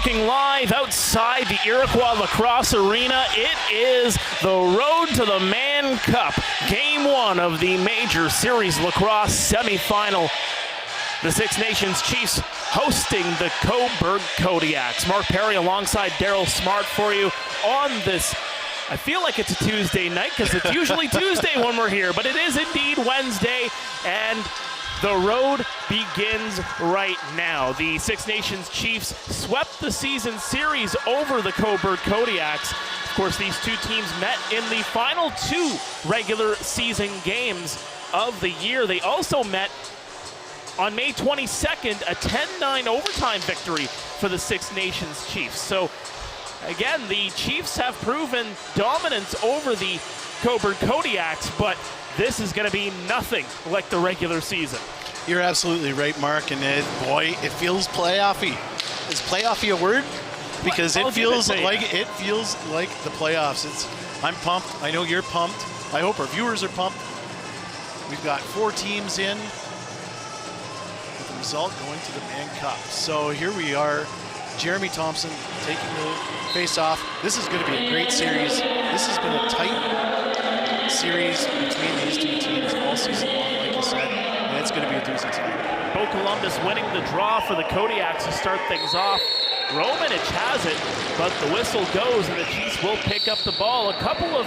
looking live outside the Iroquois Lacrosse Arena. It is the Road to the Mann Cup, Game 1 of the Major Series Lacrosse semifinal. The Six Nations Chiefs hosting the Cobourg Kodiaks. Mark Perry alongside Daryl Smart for you on this. I feel like it's a Tuesday night because it's usually Tuesday when we're here, but it is indeed Wednesday, and the road begins right now. The Six Nations Chiefs swept the season series over the Cobourg Kodiaks. Of course, these two teams met in the final two regular season games of the year. They also met on May 22nd, a 10-9 overtime victory for the Six Nations Chiefs. So again, the Chiefs have proven dominance over the Cobourg Kodiaks, but this is going to be nothing like the regular season. You're absolutely right, Mark, and boy, it feels playoffy. Is playoffy a word? Because it feels like the playoffs. I'm pumped. I know you're pumped. I hope our viewers are pumped. We've got 4 teams in, with the result going to the Mann Cup. So here we are. Jeremy Thompson taking the face-off. This is going to be a great series. This has been a tight series between these two teams all season long, like you said, and it's going to be a doozy tonight. Bo Columbus winning the draw for the Kodiaks to start things off. Romanich has it, but the whistle goes and the Chiefs will pick up the ball. A couple of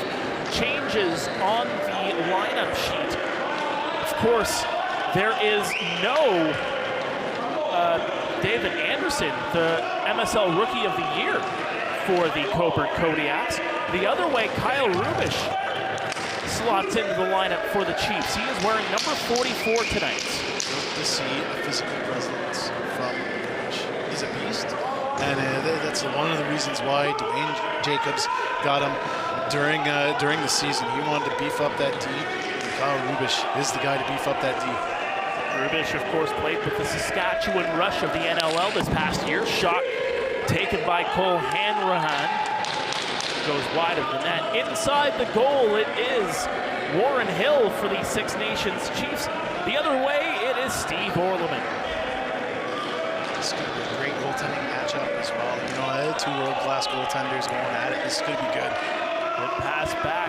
changes on the lineup sheet. Of course, there is no David Anderson, the MSL Rookie of the Year for the Cobourg Kodiaks. The other way, Kyle Rubish slots into the lineup for the Chiefs. He is wearing number 44 tonight. Good to see a physical presence from Rubish. He's a beast, and that's one of the reasons why Dwayne Jacobs got him during the season. He wanted to beef up that D, and Kyle Rubish is the guy to beef up that D. Rubish, of course, played with the Saskatchewan Rush of the NLL this past year. Shot taken by Cole Hanrahan. Goes wide of the net. Inside the goal, it is Warren Hill for the Six Nations Chiefs. The other way, it is Steve Orleman. This is going to be a great goaltending matchup as well. You know, 2 world-class goaltenders going at it. This is going to be good. Good pass back.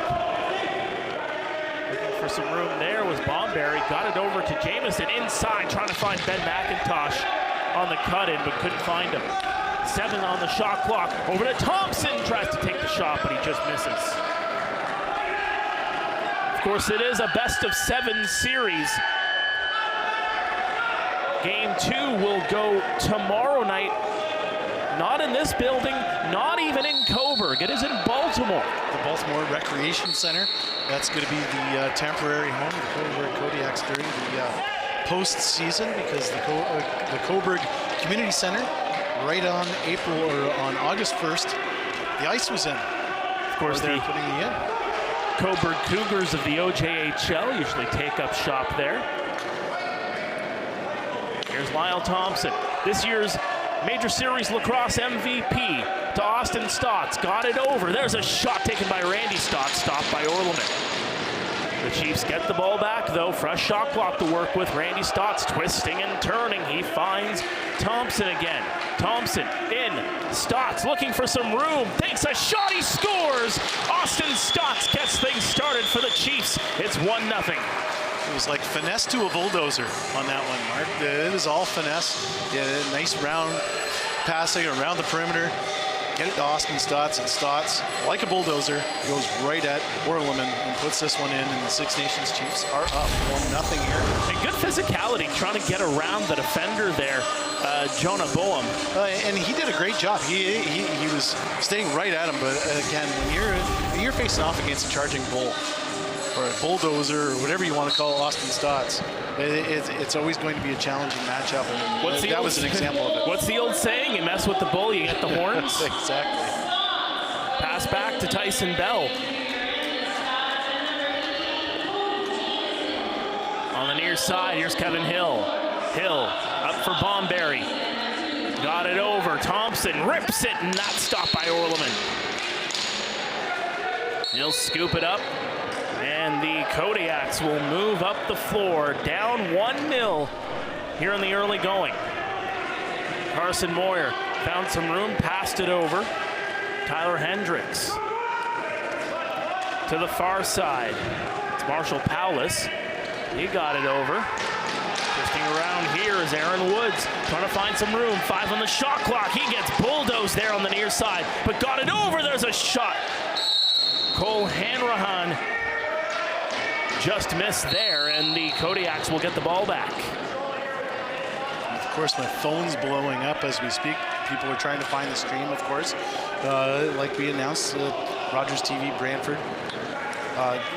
Looking for some room there was Bomberry. Got it over to Jamison inside, trying to find Ben McIntosh on the cut-in, but couldn't find him. 7 on the shot clock. Over to Thompson, tries to take the shot, but he just misses. Of course, it is a best-of-7 series. Game 2 will go tomorrow night. Not in this building, not even in Cobourg. It is in Baltimore. The Baltimore Recreation Center. That's going to be the temporary home of the Cobourg Kodiaks during the postseason, because the Cobourg Community Center, right on August 1st, the ice was in. Of course, they're putting it in. Cobourg Cougars of the OJHL usually take up shop there. Here's Lyle Thompson, this year's Major Series Lacrosse MVP, to Austin Stotts. Got it over. There's a shot taken by Randy Stotts, stopped by Orleman. The Chiefs get the ball back, though. Fresh shot clock to work with. Randy Stotts twisting and turning. He finds Thompson again. Thompson in. Stotts looking for some room. Takes a shot. He scores. Austin Stotts gets things started for the Chiefs. It's 1-0. It was like finesse to a bulldozer on that one, Mark. It was all finesse. Yeah, nice round passing around the perimeter. Get it to Austin Stotts, and Stotts, like a bulldozer, goes right at Orleman and puts this one in, and the Six Nations Chiefs are up 1-0 here. And good physicality trying to get around the defender there, Jonah Boehm. And he did a great job. He was staying right at him, but again, when you're facing off against a charging bull, or a bulldozer, or whatever you want to call Austin Stotts, it's always going to be a challenging matchup, and that was an example of it. What's the old saying? You mess with the bull, you get the horns? Exactly. Pass back to Tyson Bell. On the near side, here's Kevin Hill. Hill up for Bomberry. Got it over. Thompson rips it, and that's stopped by Orleman. He'll scoop it up. And the Kodiaks will move up the floor, down 1-0 here in the early going. Carson Moyer Found some room, passed it over. Tyler Hendricks to the far side. It's Marshall Paulus. He got it over. Twisting around here is Aaron Woods, trying to find some room. 5 on the shot clock. He gets bulldozed there on the near side, but got it over. There's a shot. Cole Hanrahan just missed there, and the Kodiaks will get the ball back. Of course, my phone's blowing up as we speak. People are trying to find the stream, of course. Like we announced, RogersTV Brantford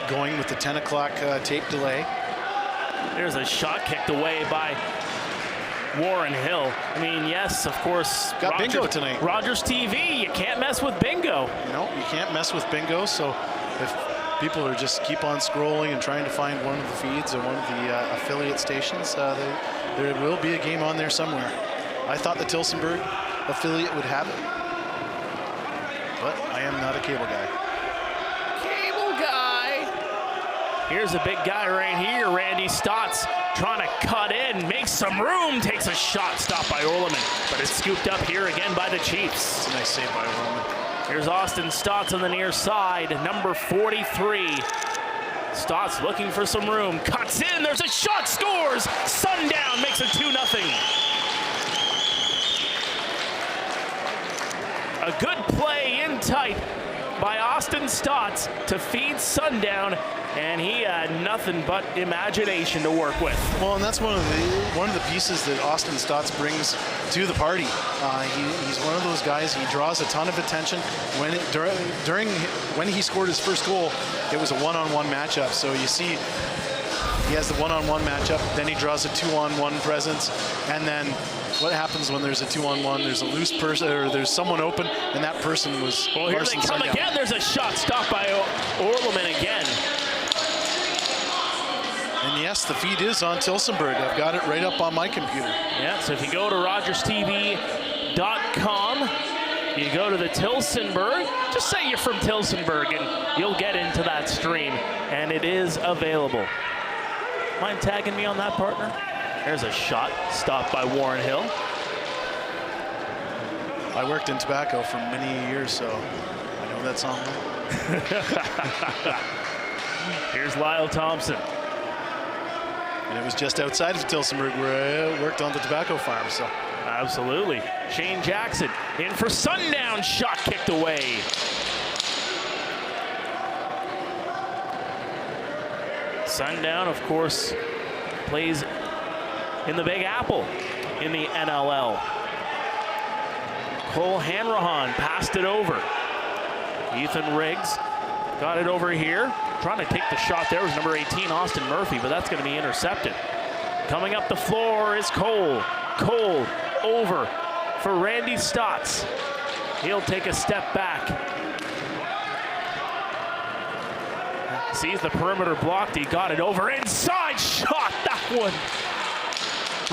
going with the 10 o'clock tape delay. There's a shot kicked away by Warren Hill. I mean, yes, of course. Got bingo tonight. RogersTV, you can't mess with bingo. No, you can't mess with bingo. So if people are just keep on scrolling and trying to find one of the feeds or one of the affiliate stations, there will be a game on there somewhere. I thought the Tillsonburg affiliate would have it, but I am not a cable guy. Cable guy. Here's a big guy right here, Randy Stotts, trying to cut in, makes some room, takes a shot, stopped by Orleman, but it's scooped up here again by the Chiefs. It's a nice save by Orleman. Here's Austin Stotts on the near side, number 43. Stotts looking for some room, cuts in, there's a shot, scores! Sundown makes it 2-0. A good play in tight by Austin Stotts to feed Sundown, and he had nothing but imagination to work with. Well, and that's one of the pieces that Austin Stotts brings to the party. He's one of those guys. He draws a ton of attention. When he scored his first goal, it was a one-on-one matchup. So you see, he has the one-on-one matchup. Then he draws a 2-on-1 presence, and then what happens when there's a 2-on-1? There's a loose person, or there's someone open, and that person was. Well, here they come again. There's a shot stopped by Orleman again. And yes, the feed is on Tillsonburg. I've got it right up on my computer. Yeah, so if you go to RogersTV.com, you go to the Tillsonburg, just say you're from Tillsonburg, and you'll get into that stream, and it is available. Mind tagging me on that, partner? There's a shot stopped by Warren Hill. I worked in tobacco for many years, so I know that song. Here's Lyle Thompson. And it was just outside of Tillsonburg where I worked on the tobacco farm, so. Absolutely. Shane Jackson in for Sundown, shot kicked away. Sundown, of course, plays in the Big Apple in the NLL. Cole Hanrahan passed it over. Ethan Riggs got it over here. Trying to take the shot there was number 18, Austin Murphy, but that's going to be intercepted. Coming up the floor is Cole. Cole over for Randy Stotts. He'll take a step back. Sees the perimeter blocked. He got it over inside. Shot that one.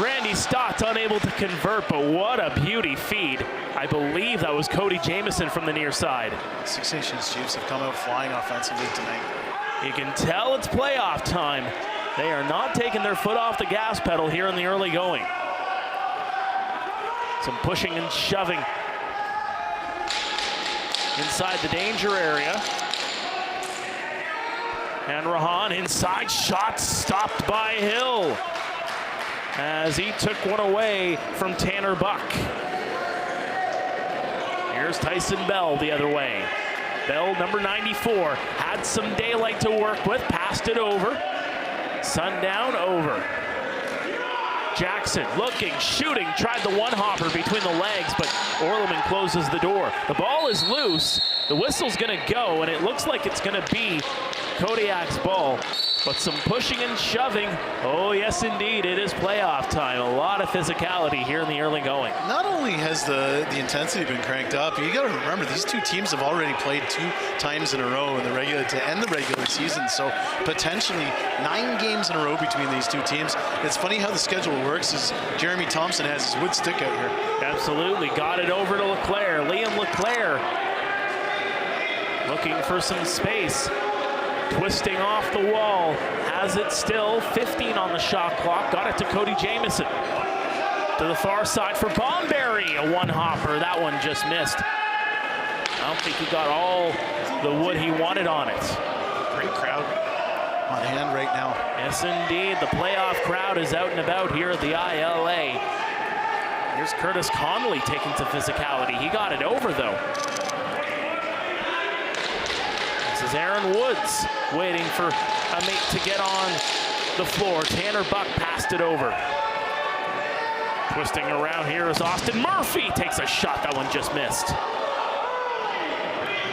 Randy Stotts unable to convert, but what a beauty feed. I believe that was Cody Jamieson from the near side. Six Nations Chiefs have come out flying offensively tonight. You can tell it's playoff time. They are not taking their foot off the gas pedal here in the early going. Some pushing and shoving inside the danger area. Hanrahan inside, shot stopped by Hill as he took one away from Tanner Buck. Here's Tyson Bell the other way. Bell, number 94, had some daylight to work with, passed it over. Sundown over. Jackson looking, shooting, tried the one-hopper between the legs, but Orleman closes the door. The ball is loose, the whistle's gonna go, and it looks like it's gonna be Kodiak's ball, but some pushing and shoving. Oh yes indeed, it is playoff time. A lot of physicality here in the early going. Not only has the intensity been cranked up, you gotta remember these two teams have already played 2 times in a row in the to end the regular season, so potentially 9 games in a row between these two teams. It's funny how the schedule works is Jeremy Thompson has his wood stick out here. Absolutely, got it over to Leclerc. Liam Leclerc looking for some space. Twisting off the wall, has it still, 15 on the shot clock, got it to Cody Jamieson. To the far side for Bomberry, a one-hopper. That one just missed. I don't think he got all the wood he wanted on it. Great crowd on hand right now. Yes, indeed. The playoff crowd is out and about here at the ILA. Here's Curtis Connolly taking to physicality. He got it over, though. This is Aaron Woods waiting for a mate to get on the floor. Tanner Buck passed it over. Twisting around here is Austin Murphy. Takes a shot. That one just missed.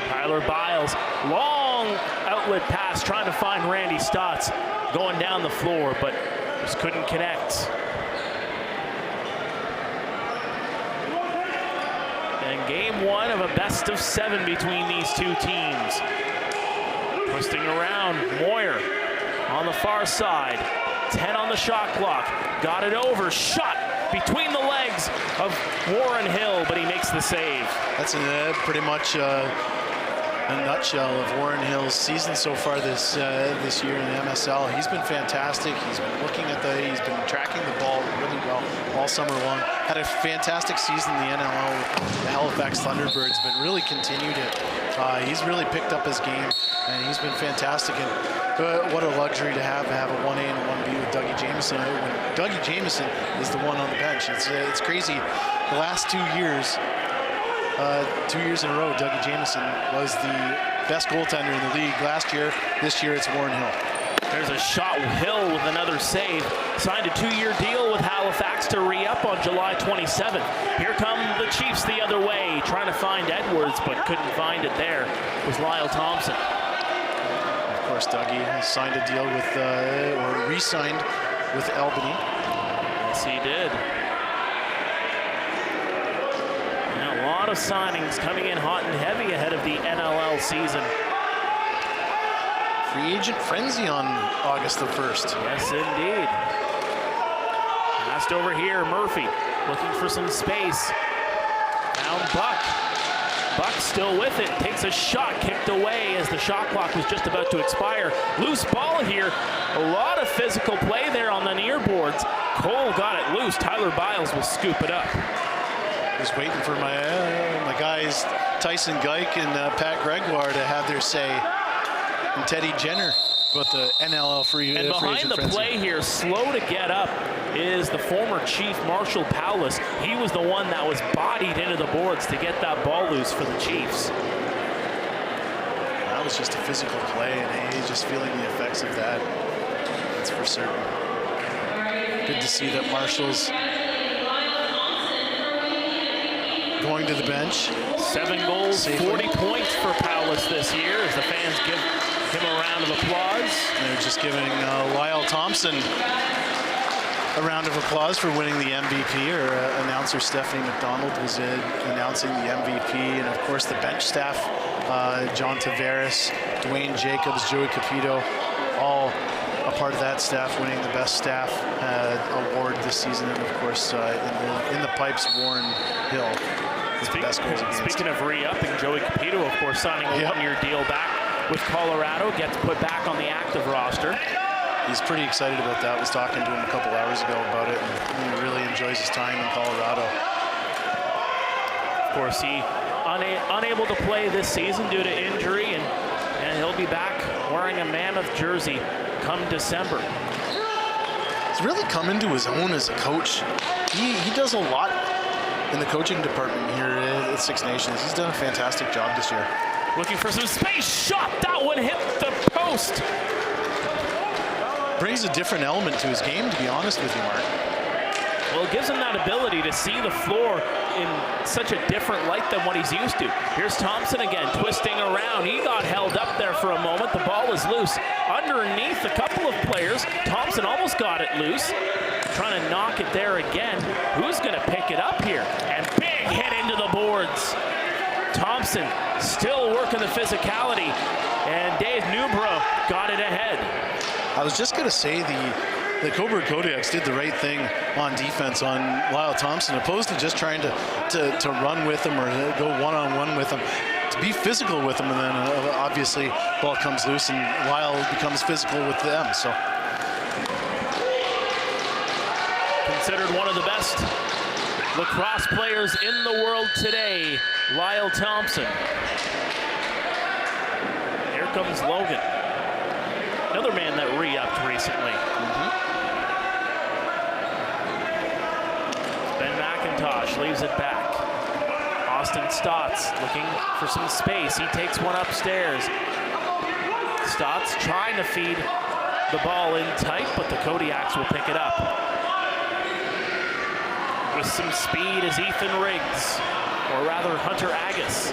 Tyler Biles, long outlet pass, trying to find Randy Stotts going down the floor, but just couldn't connect. And game one of a best of 7 between these two teams. Twisting around, Moyer on the far side. 10 on the shot clock. Got it over, shot between the legs of Warren Hill, but he makes the save. That's pretty much a nutshell of Warren Hill's season so far this year in the MSL. He's been fantastic. He's been he's been tracking the ball really well all summer long. Had a fantastic season in the NLL with the Halifax Thunderbirds, but really continued it. He's really picked up his game, and he's been fantastic. And what a luxury to have a 1A and a 1B with Dougie Jamieson. When Dougie Jamieson is the one on the bench, it's crazy. The last 2 years, 2 years in a row, Dougie Jamieson was the best goaltender in the league last year. This year, it's Warren Hill. There's a shot. Hill with another save. Signed a 2-year deal with Halifax to re-up on July 27th. Here come the Chiefs the other way, trying to find Edwards, but couldn't find it there. It was Lyle Thompson. Of course, Dougie signed a deal with, or re-signed with Albany. Yes, he did. And a lot of signings coming in hot and heavy ahead of the NLL season. Free agent frenzy on August the 1st. Yes, indeed. Passed over here, Murphy looking for some space. Down Buck. Buck still with it, takes a shot, kicked away as the shot clock was just about to expire. Loose ball here. A lot of physical play there on the near boards. Cole got it loose. Tyler Biles will scoop it up. Just waiting for my guys, Tyson Geik and Pat Gregoire, to have their say. And Teddy Jenner about the NLL free And behind the play here, slow to get up, is the former Chief Marshall Powless. He was the one that was bodied into the boards to get that ball loose for the Chiefs. That was just a physical play, and he's just feeling the effects of that. That's for certain. Good to see that Marshall's going to the bench. 7 goals, safely. 40 points for Powless this year as the fans give him a round of applause. And they're just giving Lyle Thompson a round of applause for winning the MVP. Or announcer Stephanie McDonald was announcing the MVP, and of course the bench staff, John Tavares, Dwayne Jacobs, Joey Capito, all a part of that staff winning the best staff award this season. And of course in the pipes, Warren Hill. Speaking of re-upping, Joey Capito, of course, signing a 1-year deal back with Colorado, gets put back on the active roster. He's pretty excited about that. I was talking to him a couple hours ago about it, and he really enjoys his time in Colorado. Of course, he unable to play this season due to injury, and he'll be back wearing a Mammoth jersey come December. He's really come into his own as a coach. He does a lot in the coaching department here at Six Nations. He's done a fantastic job this year. Looking for some space, shot, that one hit the post. Brings a different element to his game, to be honest with you, Mark. Well, it gives him that ability to see the floor in such a different light than what he's used to. Here's Thompson again, twisting around. He got held up there for a moment. The ball is loose. Underneath a couple of players, Thompson almost got it loose. Trying to knock it there again. Who's going to pick it up here? And big hit into the boards. Thompson still working the physicality. And Dave Newbrough got it ahead. I was just going to say the Cobourg Kodiaks did the right thing on defense on Lyle Thompson, opposed to just trying to run with him or go one-on-one with him. To be physical with him, and then obviously ball comes loose and Lyle becomes physical with them. So considered one of the best lacrosse players in the world today, Lyle Thompson. Here comes Logan. Another man that re-upped recently. Ben McIntosh leaves it back. Austin Stotts looking for some space. He takes one upstairs. Stotts trying to feed the ball in tight, but the Kodiaks will pick it up. With some speed is Ethan Riggs, or rather Hunter Agus.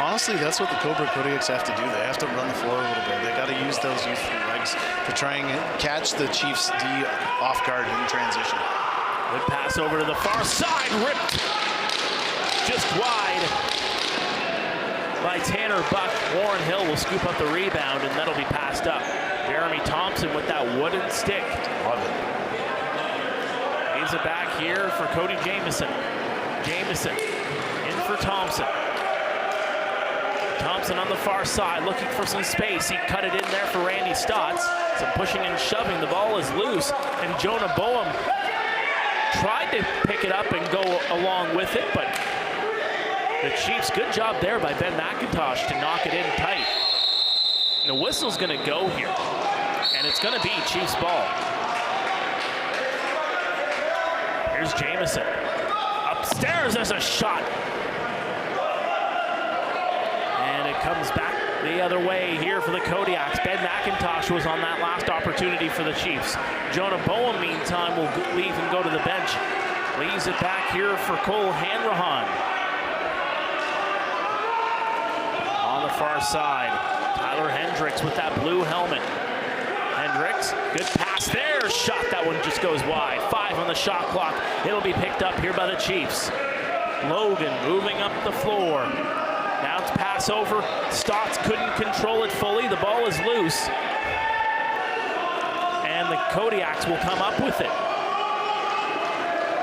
Honestly, that's what the Cobourg Kodiaks have to do. They have to run the floor a little bit. They got to use those youthful legs to try and catch the Chiefs D off guard in transition. Good pass over to the far side, ripped just wide by Tanner Buck. Warren Hill will scoop up the rebound, and that'll be passed up. Jeremy Thompson with that wooden stick. Love it. Leaves it back here for Cody Jamieson. Jamieson in for Thompson. Thompson on the far side looking for some space. He cut it in there for Randy Stotts. Some pushing and shoving. The ball is loose, and Jonah Boehm tried to pick it up and go along with it, but the Chiefs, good job there by Ben McIntosh to knock it in tight. And the whistle's gonna go here, and it's gonna be Chiefs ball. Here's Jamieson. Upstairs, there's a shot. And it comes back the other way here for the Kodiaks. Ben McIntosh was on that last opportunity for the Chiefs. Jonah Boehm, meantime, will leave and go to the bench. Leaves it back here for Cole Hanrahan. On the far side, Tyler Hendricks with that blue helmet. Hendricks, good pass there. Shot, that one just goes wide. 5 on the shot clock. It'll be picked up here by the Chiefs. Logan moving up the floor. Now it's pass over. Stotts couldn't control it fully. The ball is loose. And the Kodiaks will come up with it.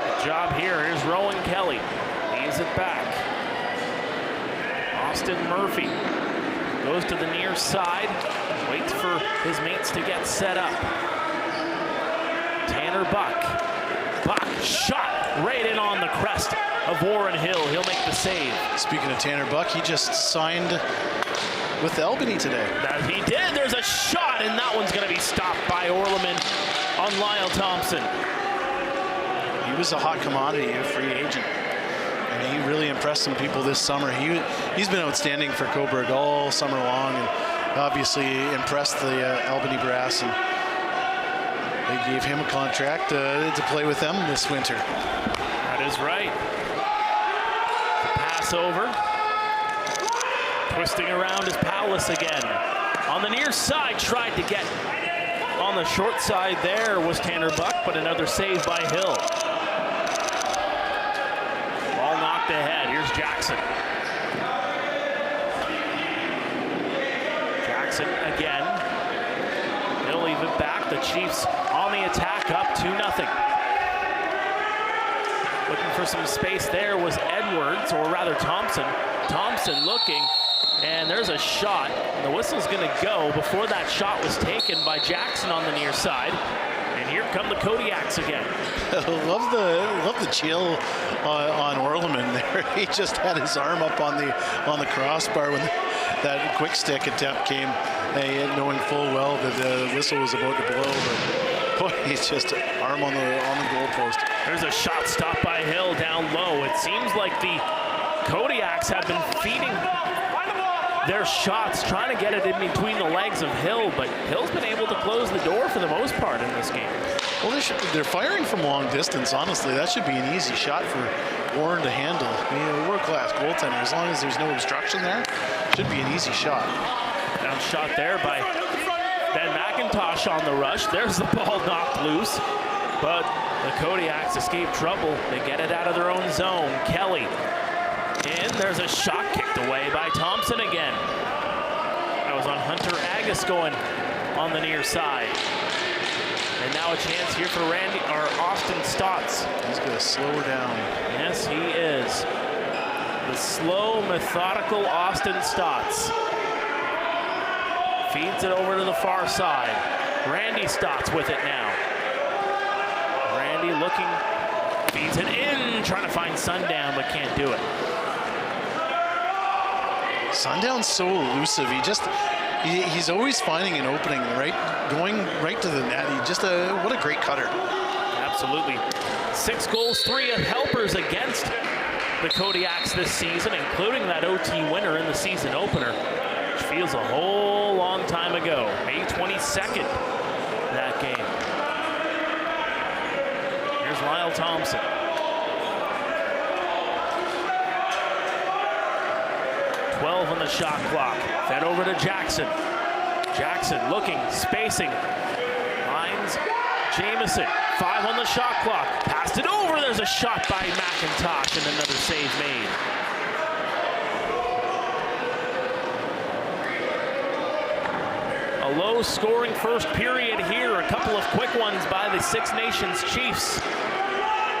Good job here. Here's Rowan Kelly. Leaves it back. Austin Murphy goes to the near side. Waits for his mates to get set up. Tanner Buck. Buck shot right in on the crest of Warren Hill. He'll make the save. Speaking of Tanner Buck, he just signed with Albany today. That he did. There's a shot, and that one's going to be stopped by Orleman on Lyle Thompson. He was a hot commodity, a free agent. And he really impressed some people this summer. He's been outstanding for Cobourg all summer long, and obviously impressed the Albany brass. And they gave him a contract to play with them this winter. That is right. Pass over. Twisting around is Paulus again. On the near side, tried to get on the short side there was Tanner Buck, but another save by Hill. Ball knocked ahead. Here's Jackson. Jackson again. He'll leave it back. The Chiefs on the attack, up 2-0. Looking for some space there was Edwards, or rather Thompson. Thompson looking, and there's a shot. The whistle's gonna go before that shot was taken by Jackson on the near side. And here come the Kodiaks again. love the chill on Orleman there. He just had his arm up on the crossbar when that quick stick attempt came, knowing full well that the whistle was about to blow. But boy, he's just arm on the goalpost. There's a shot stopped by Hill down low. It seems like the Kodiaks have been feeding their shots, trying to get it in between the legs of Hill, but Hill's been able to close the door for the most part in this game. Well, they're firing from long distance, honestly. That should be an easy shot for Warren to handle. I mean, a world-class goaltender, as long as there's no obstruction there, should be an easy shot. Down shot there by Ben McIntosh on the rush. There's the ball knocked loose, but the Kodiaks escape trouble. They get it out of their own zone. Kelly in. There's a shot kicked away by Thompson again. That was on Hunter Agus going on the near side. And now a chance here for Austin Stotts. He's going to slow her down. Yes, he is. The slow, methodical Austin Stotts. Feeds it over to the far side. Randy Stotts with it now. Randy looking looking, feeds it in, trying to find Sundown, but can't do it. Sundown's so elusive. He's always finding an opening, going right to the net. What a great cutter. Absolutely. 6 goals, 3 helpers against the Kodiaks this season, including that OT winner in the season opener, which feels a whole long time ago. May 22nd, that game. Here's Lyle Thompson. On the shot clock. Fed over to Jackson. Jackson looking, spacing. Finds Jamison. 5 on the shot clock. Passed it over. There's a shot by McIntosh and another save made. A low-scoring first period here. A couple of quick ones by the Six Nations Chiefs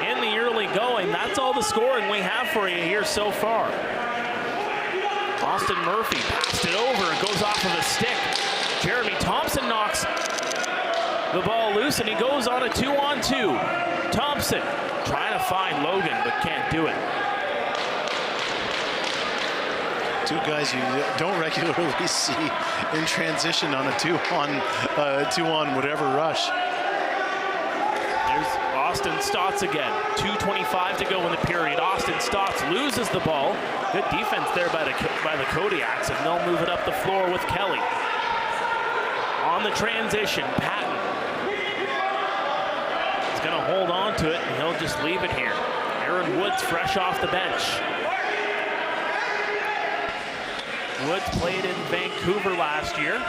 in the early going. That's all the scoring we have for you here so far. Austin Murphy passed it over and goes off of a stick. Jeremy Thompson knocks the ball loose and he goes on a 2-on-2. Thompson trying to find Logan but can't do it. Two guys you don't regularly see in transition on a two-on whatever rush. There's Austin Stotts again. 2:25 to go in the period. Austin Stotts loses the ball. Good defense there by the Kodiaks, and they'll move it up the floor with Kelly. On the transition, Patton is going to hold on to it, and he'll just leave it here. Aaron Woods fresh off the bench. Woods played in Vancouver last year.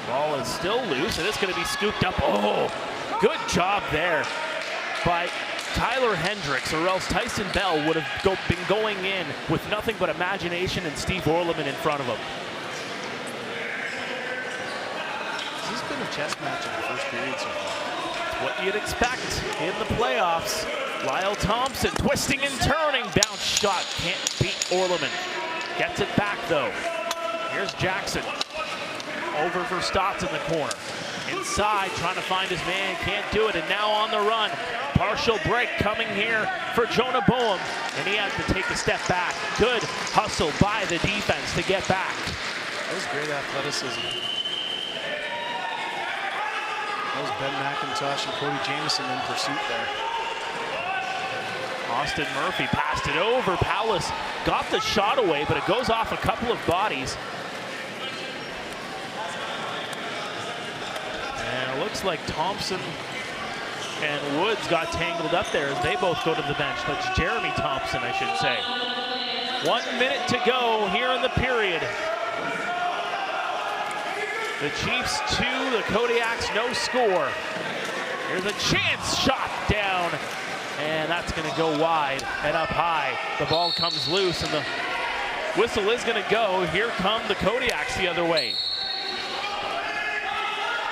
Ball is still loose, and it's going to be scooped up. Oh, good job there by Tyler Hendricks, or else Tyson Bell would have been going in with nothing but imagination and Steve Orleman in front of him. This has been a chess match in the first period so far. What you'd expect in the playoffs. Lyle Thompson twisting and turning. Bounce shot. Can't beat Orleman. Gets it back, though. Here's Jackson. Over for Stotts in the corner. Inside, trying to find his man. Can't do it, and now on the run. Partial break coming here for Jonah Boehm, and he has to take a step back. Good hustle by the defense to get back. That was great athleticism. That was Ben McIntosh and Cody Jamison in pursuit there. Austin Murphy passed it over. Powlis got the shot away, but it goes off a couple of bodies. And it looks like Thompson and Woods got tangled up there as they both go to the bench. That's Jeremy Thompson, I should say. 1 minute to go here in the period. The Chiefs 2, the Kodiaks no score. Here's a chance, shot down, and that's going to go wide and up high. The ball comes loose, and the whistle is going to go. Here come the Kodiaks the other way.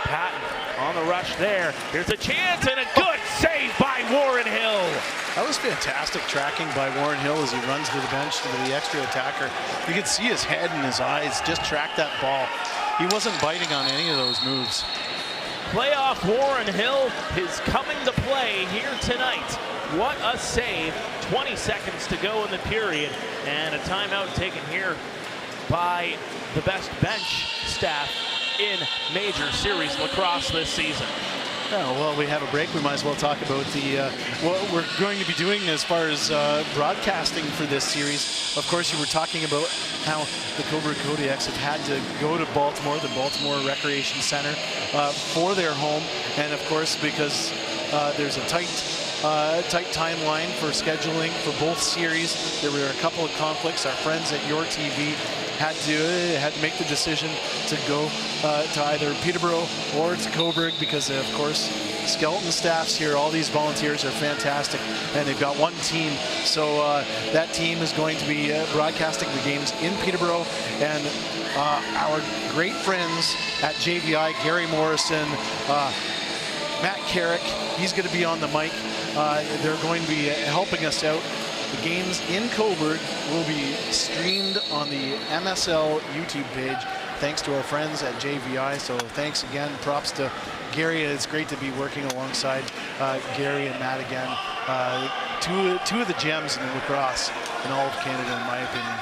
Patton on the rush there. Here's a chance and a good save by Warren Hill. That was fantastic tracking by Warren Hill as he runs to the bench to the extra attacker. You could see his head and his eyes just track that ball. He wasn't biting on any of those moves. Playoff Warren Hill is coming to play here tonight. What a save. 20 seconds to go in the period, and a timeout taken here by the best bench staff in Major Series Lacrosse this season. Oh, well, we have a break. We might as well talk about what we're going to be doing as far as broadcasting for this series. Of course, you were talking about how the Cobourg Kodiaks have had to go to Baltimore, the Baltimore Recreation Center, for their home. And of course, because there's a tight timeline for scheduling for both series, there were a couple of conflicts. Our friends at Your TV had to make the decision to go to either Peterborough or to Cobourg because, of course, skeleton staffs here, all these volunteers are fantastic, and they've got one team. So that team is going to be broadcasting the games in Peterborough, and our great friends at JVI, Gary Morrison, Matt Carrick, he's going to be on the mic. They're going to be helping us out. The games in Cobourg will be streamed on the MSL YouTube page. thanks to our friends at JVI. So thanks again. Props to Gary. It's great to be working alongside Gary and Matt again. Two of the gems in lacrosse in all of Canada, in my opinion.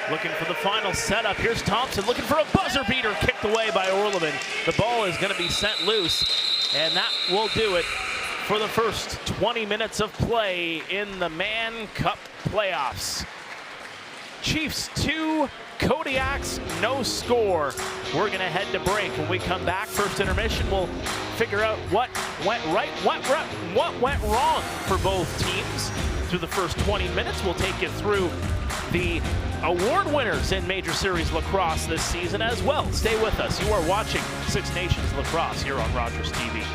Looking for the final setup. Here's Thompson looking for a buzzer beater, kicked away by Orleman. The ball is going to be sent loose, and that will do it for the first 20 minutes of play in the Mann Cup playoffs. Chiefs 2, Kodiaks no score. We're going to head to break. When we come back, first intermission, we'll figure out what went right, what went wrong for both teams. Through the first 20 minutes, we'll take you through the award winners in Major Series Lacrosse this season as well. Stay with us. You are watching Six Nations Lacrosse here on RogersTV.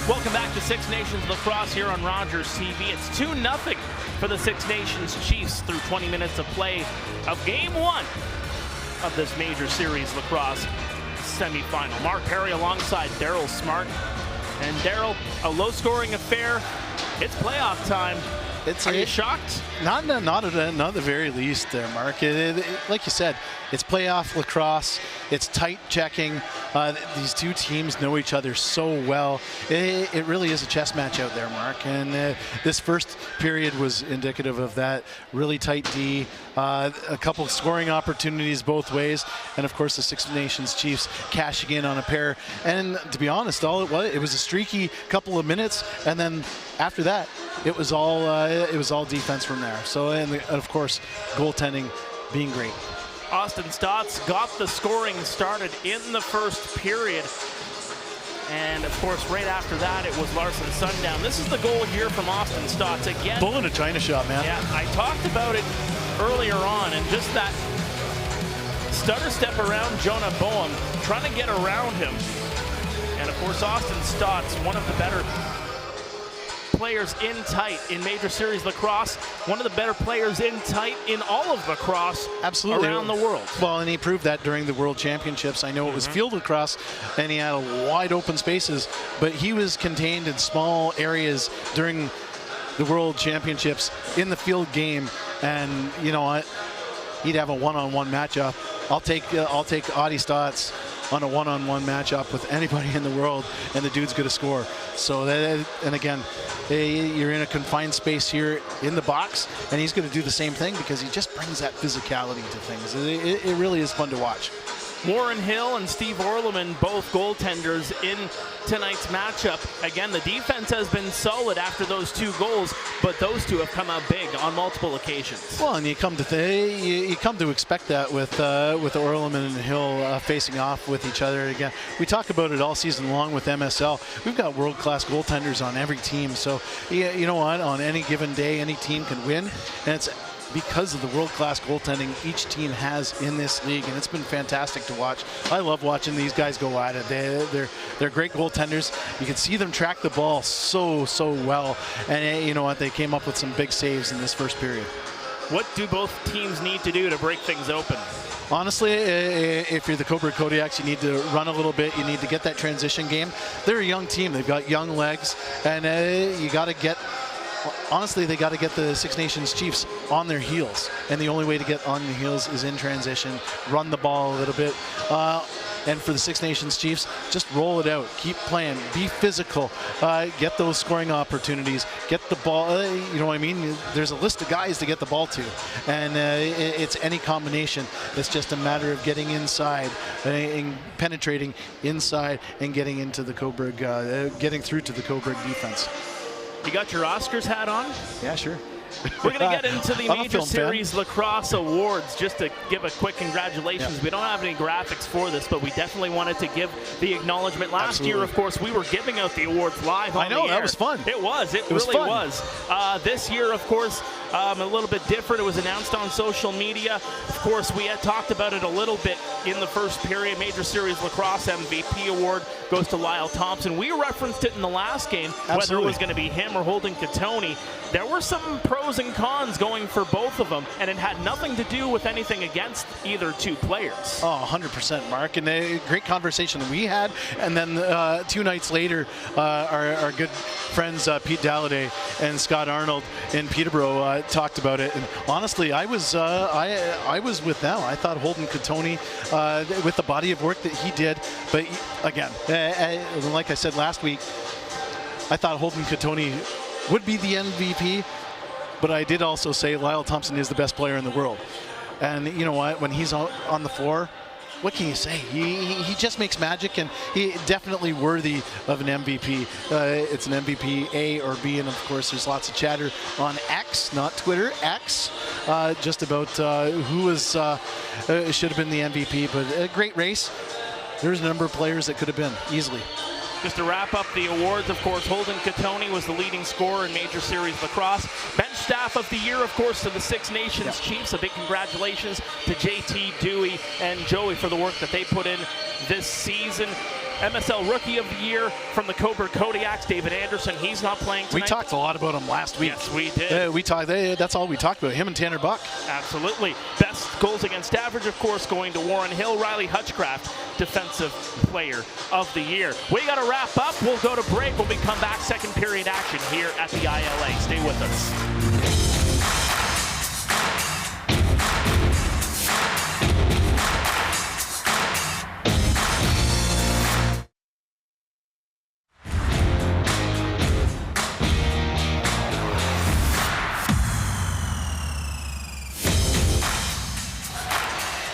Welcome back to Six Nations Lacrosse here on RogersTV. It's 2-0 for the Six Nations Chiefs through 20 minutes of play of Game 1 of this Major Series Lacrosse semifinal. Mark Perry alongside Daryl Smart. And Daryl, a low-scoring affair. It's playoff time. Are you shocked? Not at the very least there, Mark. Like you said, it's playoff lacrosse. It's tight checking. These two teams know each other so well. It really is a chess match out there, Mark. And this first period was indicative of that. Really tight D. A couple of scoring opportunities both ways. And, of course, the Six Nations Chiefs cashing in on a pair. And to be honest, it was a streaky couple of minutes. And then after that, it was all defense from there. So, and of course, goaltending being great. Austin Stotts got the scoring started in the first period. And, of course, right after that, it was Larson Sundown. This is the goal here from Austin Stotts. Again, Bull in a China shot, man. Yeah, I talked about it earlier on, and just that stutter step around Jonah Boehm, trying to get around him. And, of course, Austin Stotts, one of the better players in tight in Major Series Lacrosse, one of the better players in tight in all of lacrosse. Absolutely. Around the world. Well, and he proved that during the World Championships. I know it was field lacrosse and he had wide open spaces, but he was contained in small areas during the World Championships in the field game. And you know what? He'd have a one-on-one matchup. I'll take Audie Stotts on a one-on-one matchup with anybody in the world, and the dude's going to score. So that, and again, you're in a confined space here in the box, and he's going to do the same thing because he just brings that physicality to things. It really is fun to watch. Warren Hill and Steve Orleman, both goaltenders in tonight's matchup. Again, the defense has been solid after those two goals, but those two have come out big on multiple occasions. Well, and you come to expect that with Orleman and Hill facing off with each other again. We talk about it all season long with MSL. We've got world-class goaltenders on every team, so you know what? On any given day, any team can win, and it's because of the world-class goaltending each team has in this league, and it's been fantastic to watch. I love watching these guys go at it. They're great goaltenders. You can see them track the ball so well, and you know what? They came up with some big saves in this first period. What do both teams need to do to break things open? Honestly, if you're the Cobourg Kodiaks, you need to run a little bit. You need to get that transition game. They're a young team. They've got young legs, and you got to get. Honestly, they got to get the Six Nations Chiefs on their heels, and the only way to get on the heels is in transition, run the ball a little bit, and for the Six Nations Chiefs, just roll it out, keep playing, be physical, get those scoring opportunities, get the ball, you know what I mean? There's a list of guys to get the ball to, and it's any combination. It's just a matter of getting inside, and penetrating inside, and getting into the Cobourg, getting through to the Cobourg defense. You got your Oscars hat on? Yeah, sure. We're going to get into the Major Series Lacrosse Awards. Just to give a quick congratulations. Yeah. We don't have any graphics for this, but we definitely wanted to give the acknowledgement. Last year, of course, we were giving out the awards live on the air. I know, that was fun. It was. It really was. This year, of course, a little bit different. It was announced on social media. Of course, we had talked about it a little bit in the first period. Major Series Lacrosse MVP award goes to Lyle Thompson. We referenced it in the last game, whether it was going to be him or Holden Katoni. There were some pros and cons going for both of them, and it had nothing to do with anything against either two players. Oh, 100%, Mark. And a great conversation that we had. And then 2 nights later, our good friends Pete Dalladay and Scott Arnold in Peterborough talked about it. And honestly, I was with them. I thought Holden Katoni, with the body of work that he did, but again, like I said last week, I thought Holden Katoni would be the MVP, but I did also say Lyle Thompson is the best player in the world. And you know what? When he's on the floor, what can you say? He just makes magic, and he definitely worthy of an MVP. It's an MVP A or B, and of course there's lots of chatter on X, not Twitter, X, just about who was should have been the MVP. But a great race. There's a number of players that could have been easily. Just to wrap up the awards, of course, Holden Katoni was the leading scorer in Major Series Lacrosse. Bench Staff of the Year, of course, to the Six Nations Chiefs. A big congratulations to JT, Dewey, and Joey for the work that they put in this season. MSL Rookie of the Year from the Cobourg Kodiaks, David Anderson. He's not playing tonight. We talked a lot about him last week. Yes, we did. We talked. That's all we talked about. Him and Tanner Buck. Absolutely. Best goals against average, of course, going to Warren Hill. Riley Hutchcraft, Defensive Player of the Year. We got to wrap up. We'll go to break when we come back. Second period action here at the ILA. Stay with us.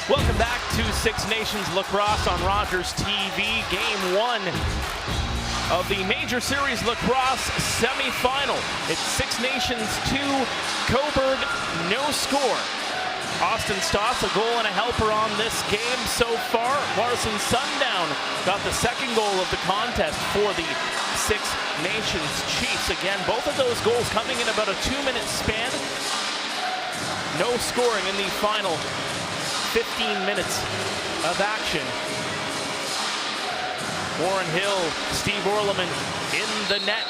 Welcome back to Six Nations Lacrosse on RogersTV. Game 1 of the Major Series Lacrosse semifinal. It's Six Nations 2, Cobourg no score. Austin Stotts, a goal and a helper on this game so far. Larson Sundown got the second goal of the contest for the Six Nations Chiefs. Again, both of those goals coming in about a 2-minute span. No scoring in the final 15 minutes of action. Warren Hill, Steve Orleman in the net.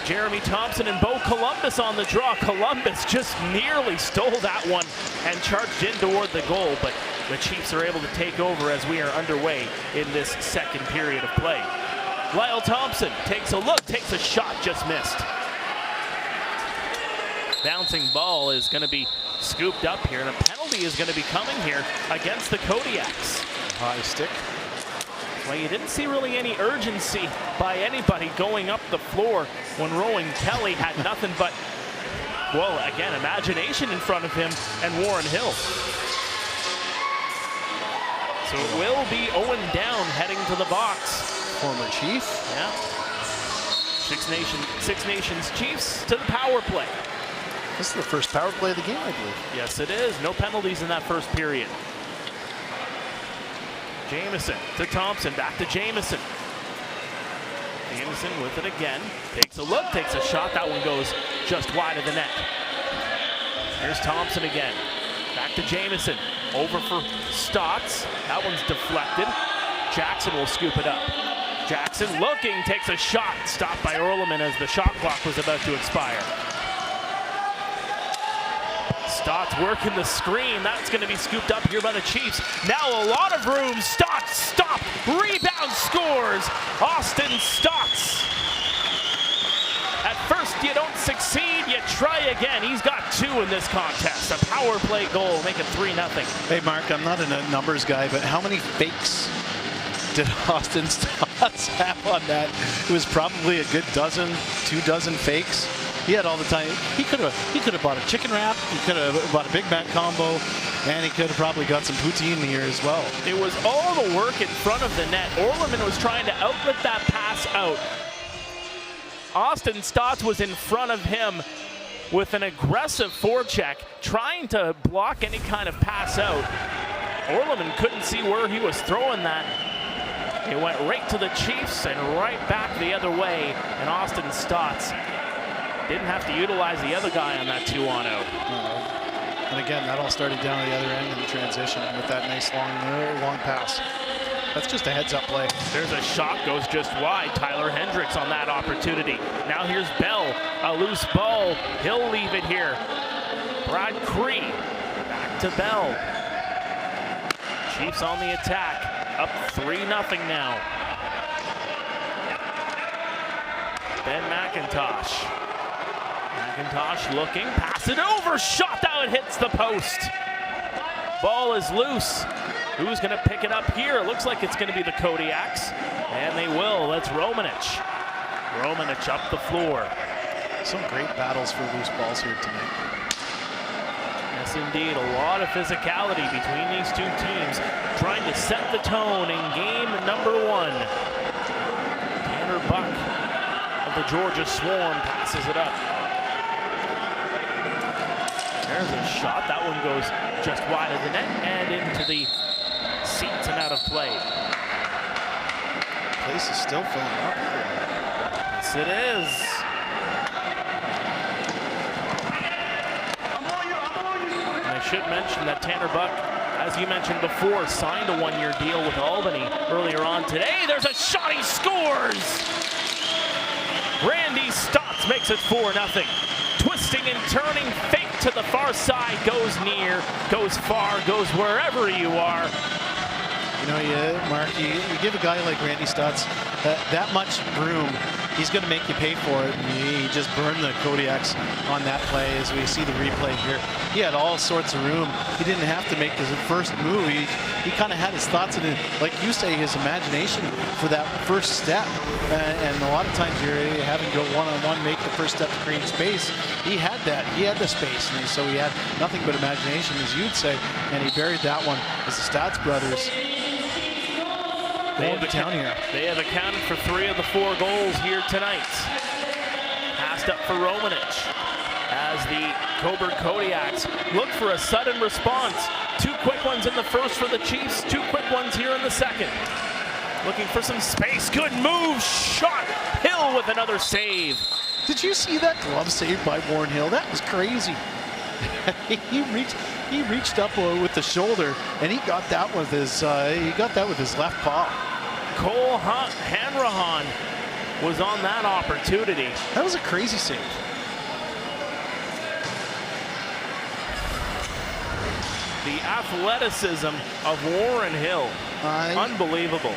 Jeremy Thompson and Bo Columbus on the draw. Columbus just nearly stole that one and charged in toward the goal, but the Chiefs are able to take over as we are underway in this second period of play. Lyle Thompson takes a look, takes a shot, just missed. Bouncing ball is going to be scooped up here, and a penalty is going to be coming here against the Kodiaks. High stick. Well, you didn't see really any urgency by anybody going up the floor when Rowan Kelly had nothing but, well, again, imagination in front of him and Warren Hill. So it will be Owen Down heading to the box. Former Chief. Yeah. Six Nations Chiefs to the power play. This is the first power play of the game, I believe. Yes, it is. No penalties in that first period. Jamieson to Thompson, back to Jamieson. Jamieson with it again. Takes a look, takes a shot. That one goes just wide of the net. Here's Thompson again. Back to Jamieson. Over for Stotts. That one's deflected. Jackson will scoop it up. Jackson looking, takes a shot. Stopped by Orleman as the shot clock was about to expire. Stotts working the screen. That's going to be scooped up here by the Chiefs. Now a lot of room. Stotts, stop, rebound, scores. Austin Stotts. At first you don't succeed, you try again. He's got 2 in this contest. A power play goal, make it 3-0. Hey Mark, I'm not a numbers guy, but how many fakes did Austin Stotts have on that? It was probably a good 2 dozen fakes. He had all the time. He could have bought a chicken wrap. He could have bought a Big Mac combo, and he could have probably got some poutine here as well. It was all the work in front of the net. Orleman was trying to outlet that pass out. Austin Stotts was in front of him with an aggressive forecheck, trying to block any kind of pass out. Orleman couldn't see where he was throwing that. It went right to the Chiefs and right back the other way, and Austin Stotts Didn't have to utilize the other guy on that 2-on-0. And again, that all started down at the other end in the transition with that nice long pass. That's just a heads-up play. There's a shot, goes just wide. Tyler Hendricks on that opportunity. Now here's Bell, a loose ball. He'll leave it here. Brad Cree, back to Bell. Chiefs on the attack, up 3-0 now. Ben McIntosh. McIntosh looking, pass it over, shot out, it hits the post. Ball is loose. Who's gonna pick it up here? It looks like it's gonna be the Kodiaks, and they will. That's Romanich. Romanich up the floor. Some great battles for loose balls here tonight. Yes, indeed, a lot of physicality between these two teams, trying to set the tone in game number 1. Tanner Buck of the Georgia Swarm passes it up. There's a shot. That one goes just wide of the net and into the seats and out of play. The place is still filling up here. Yes, it is. And I should mention that Tanner Buck, as you mentioned before, signed a 1-year deal with Albany earlier on today. There's a shot, he scores! Randy Stotts makes it 4-0. Twisting and turning, fake to the far side, goes near, goes far, goes wherever you are. You know, Mark, you give a guy like Randy Stotts that much room, he's going to make you pay for it. And he just burned the Kodiaks on that play as we see the replay here. He had all sorts of room. He didn't have to make his first move. He kind of had his thoughts in it, like you say, his imagination for that first step. And a lot of times you're having to go one-on-one, make the first step to create space. He had that. He had the space, and so he had nothing but imagination, as you'd say, and he buried that one as the Stotts brothers. They have accounted for 3 of the 4 goals here tonight. Passed up for Romanich as the Cobourg Kodiaks look for a sudden response. 2 quick ones in the first for the Chiefs, 2 quick ones here in the second. Looking for some space, good move, shot, Hill with another save. Did you see that glove save by Warren Hill? That was crazy. he reached up with the shoulder, and he got that with his left paw. Cole Hanrahan was on that opportunity. That was a crazy save. The athleticism of Warren Hill, unbelievable.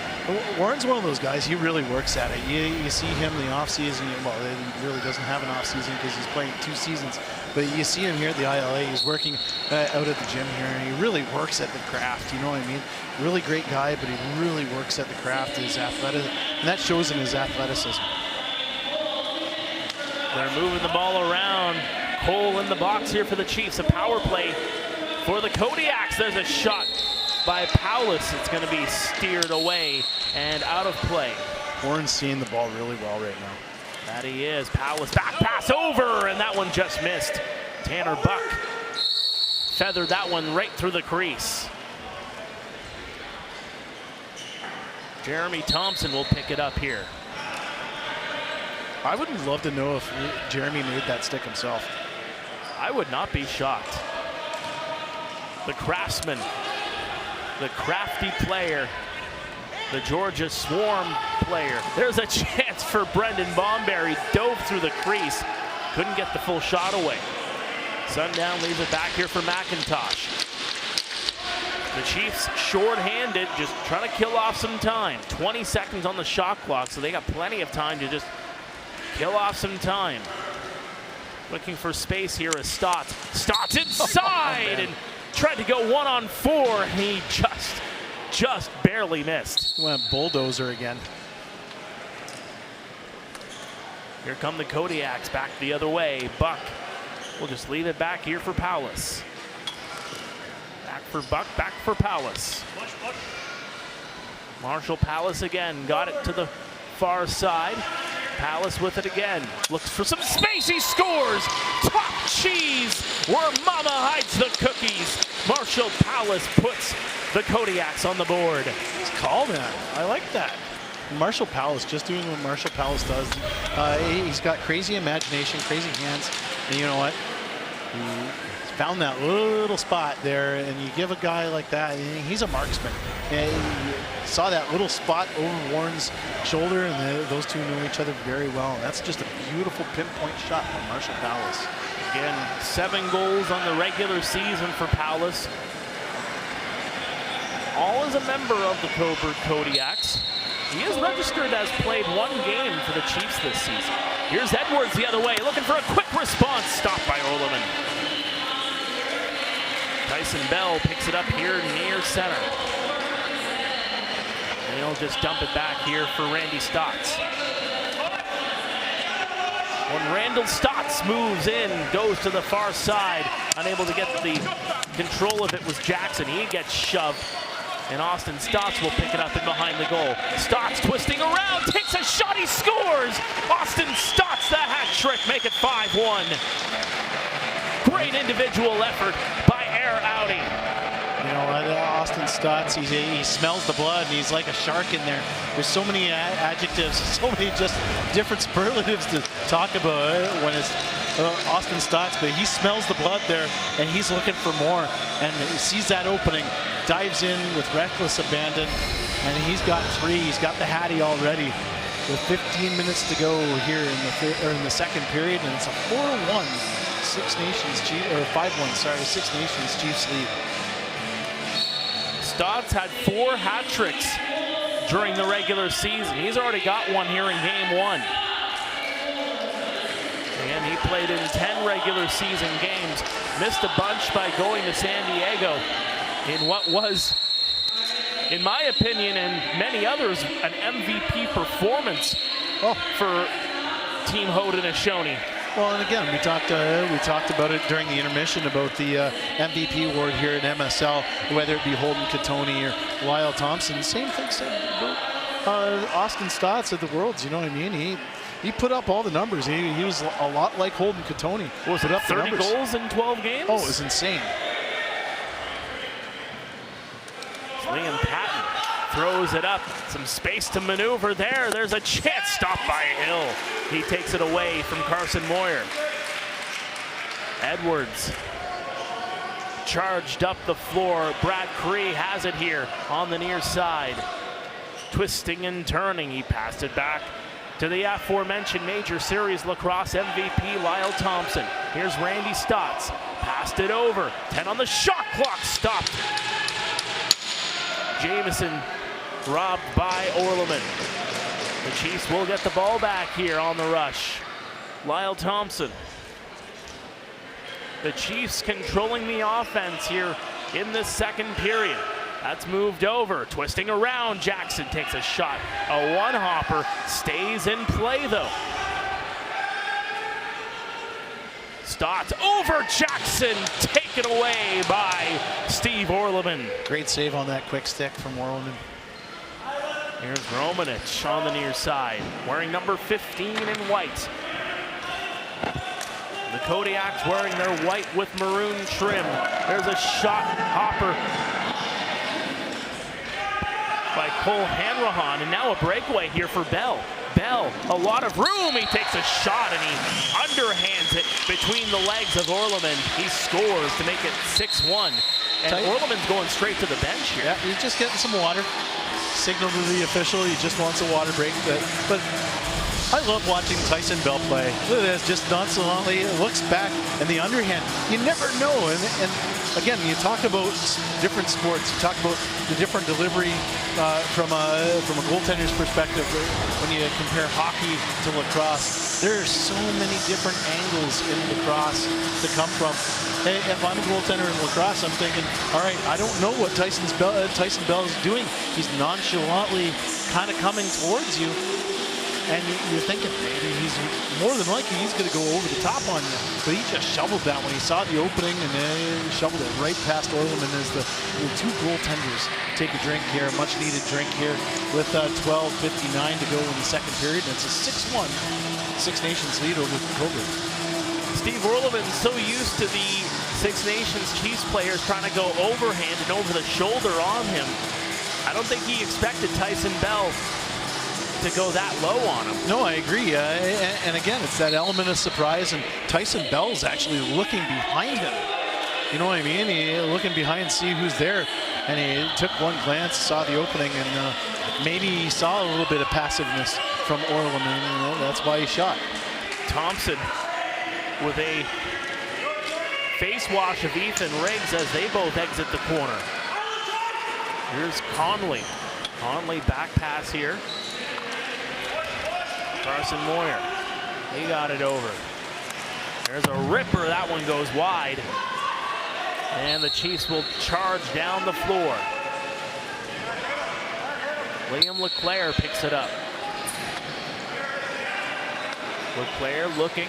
Warren's one of those guys, he really works at it. You see him in the offseason, well, he really doesn't have an offseason because he's playing 2 seasons, but you see him here at the ILA, he's working out at the gym here, and he really works at the craft, you know what I mean? Really great guy, but he really works at the craft, his athleticism, and that shows in his athleticism. They're moving the ball around. Cole in the box here for the Chiefs, a power play for the Kodiaks. There's a shot by Paulus. It's going to be steered away and out of play. Warren's seeing the ball really well right now. That he is. Paulus back pass over, and that one just missed. Tanner Buck feathered that one right through the crease. Jeremy Thompson will pick it up here. I would love to know if Jeremy made that stick himself. I would not be shocked. The craftsman, the crafty player, the Georgia Swarm player. There's a chance for Brendan Bomberry. Dove through the crease. Couldn't get the full shot away. Sundown leaves it back here for McIntosh. The Chiefs short-handed, just trying to kill off some time. 20 seconds on the shot clock, so they got plenty of time to just kill off some time. Looking for space here is Stotts. Stotts inside and tried to go 1-on-4. He just barely missed. Went bulldozer again. Here come the Kodiaks back the other way. Buck will just leave it back here for Paulus. Back for Buck, back for Paulus. Marshall Paulus again, got it to the far side. Paulus with it again, looks for some space, he scores! Top cheese, where mama hides the cookies. Marshall Paulus puts the Kodiaks on the board. It's called, man. I like that. Marshall Powell's just doing what Marshall Powell's does. He's got crazy imagination, crazy hands, and you know what? He's found that little spot there, and you give a guy like that, he's a marksman. And you saw that little spot over Warren's shoulder, and those two know each other very well. And that's just a beautiful pinpoint shot from Marshall Powell's. Again, 7 goals on the regular season for Powell's. All as a member of the Cobourg Kodiaks. He is registered as played 1 game for the Chiefs this season. Here's Edwards the other way, looking for a quick response. Stopped by Orleman. Tyson Bell picks it up here near center. And he'll just dump it back here for Randy Stotts. When Randall Stotts moves in, goes to the far side, unable to get the control of it was Jackson. He gets shoved. And Austin Stotts will pick it up and behind the goal. Stotts twisting around, takes a shot, he scores! Austin Stotts, the hat trick, make it 5-1. Great individual effort by Air Audi. You know what, Austin Stotts, he smells the blood, and he's like a shark in there. There's so many adjectives, so many just different superlatives to talk about when it's Austin Stotts, but he smells the blood there, and he's looking for more, and he sees that opening, dives in with reckless abandon, and he's got 3. He's got the hattie already with 15 minutes to go here in the second period, and it's a 4-1 Six Nations Chiefs, or 5-1, sorry, Six Nations Chiefs lead. Stotts had 4 hat tricks during the regular season. He's already got 1 here in game 1. And he played in 10 regular season games. Missed a bunch by going to San Diego in what was, in my opinion and many others, an MVP performance for Team Haudenosaunee. Well, and again, we talked about it during the intermission about the MVP award here at MSL, whether it be Holden Katoni or Lyle Thompson. Same thing said about Austin Stotts at the Worlds. You know what I mean? He put up all the numbers. He was a lot like Holden Katoni. Was it up 30 goals in 12 games? Oh, it was insane. Liam Patton throws it up. Some space to maneuver there. There's a chance. Stopped by Hill. He takes it away from Carson Moyer. Edwards charged up the floor. Brad Cree has it here on the near side. Twisting and turning. He passed it back to the aforementioned Major Series Lacrosse MVP, Lyle Thompson. Here's Randy Stotts. Passed it over. 10 on the shot clock. Stopped. Jameson robbed by Orleman. The Chiefs will get the ball back here on the rush. Lyle Thompson. The Chiefs controlling the offense here in this second period. That's moved over, twisting around. Jackson takes a shot. A one-hopper, stays in play though. Stotts over Jackson, taken away by Steve Orleman. Great save on that quick stick from Orleman. Here's Romanich on the near side, wearing number 15 in white. The Kodiaks wearing their white with maroon trim. There's a shot hopper by Cole Hanrahan, and now a breakaway here for Bell. Bell, a lot of room. He takes a shot and he underhands it between the legs of Orleman. He scores to make it 6-1. And Orleman's going straight to the bench here. Yeah, he's just getting some water. Signal to the official, he just wants a water break. But I love watching Tyson Bell play. Look at this, just nonchalantly looks back, and the underhand, you never know. And again, you talk about different sports, you talk about the different delivery from a goaltender's perspective. When you compare hockey to lacrosse, there are so many different angles in lacrosse to come from. Hey, if I'm a goaltender in lacrosse, I'm thinking, all right, I don't know what Tyson Bell is doing. He's nonchalantly kind of coming towards you. And you're thinking, maybe he's more than likely he's going to go over the top on you. But he just shoveled that when he saw the opening, and then he shoveled it right past Orleman as the two goaltenders take a drink here, a much-needed drink here with 12:59 to go in the second period. And it's a 6-1 Six Nations lead over Cobourg. Steve Orleman's so used to the Six Nations Chiefs players trying to go overhand and over the shoulder on him. I don't think he expected Tyson Bell to go that low on him. No, I agree. And again, it's that element of surprise, and Tyson Bell's actually looking behind him. You know what I mean? He looking behind, see who's there, and he took one glance, saw the opening, and maybe he saw a little bit of passiveness from Orleman, and that's why he shot. Thompson with a face wash of Ethan Riggs as they both exit the corner. Here's Conley. Conley back pass here. Carson Moyer, he got it over. There's a ripper, that one goes wide. And the Chiefs will charge down the floor. Liam LeClaire picks it up. LeClaire looking.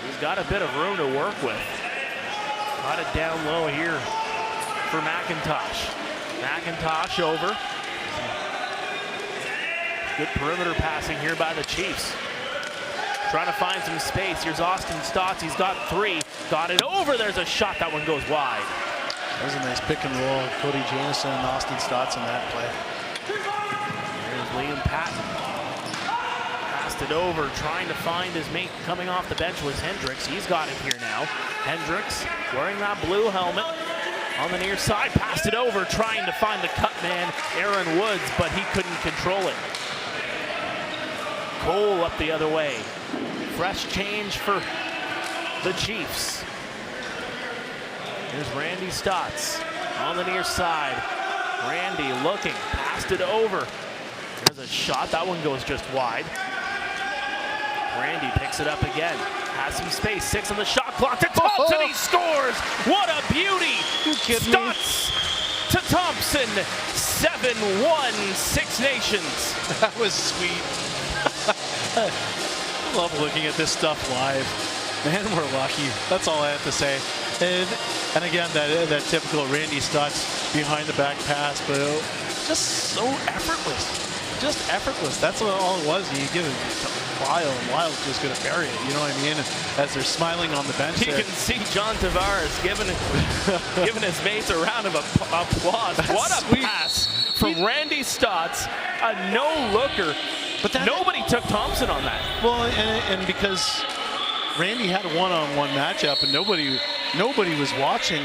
He's got a bit of room to work with. Got it down low here for McIntosh. McIntosh over. Good perimeter passing here by the Chiefs. Trying to find some space. Here's Austin Stotts. He's got three. Got it over. There's a shot. That one goes wide. That was a nice pick and roll. Cody Jamison and Austin Stotts in that play. There's Liam Patton. Passed it over, trying to find his mate. Coming off the bench was Hendricks. He's got it here now. Hendricks wearing that blue helmet. On the near side, passed it over, trying to find the cut man, Aaron Woods, but he couldn't control it. Cole up the other way. Fresh change for the Chiefs. Here's Randy Stotts on the near side. Randy looking, passed it over. There's a shot, that one goes just wide. Randy picks it up again. Has some space, 6 on the shot clock to Thompson, he scores! What a beauty! Stotts to Thompson, 7-1, Six Nations. That was sweet. I love looking at this stuff live. Man, we're lucky. That's all I have to say. And again, that typical Randy Stotts behind the back pass, but just so effortless. Just effortless. That's all it was. You give it to Lyle, and Lyle's just going to bury it. You know what I mean? As they're smiling on the bench You there. can see John Tavares giving his mates a round of applause. What a pass from Randy Stotts. A no-looker. But nobody took Thompson on that. Well, and because Randy had a one-on-one matchup, and nobody was watching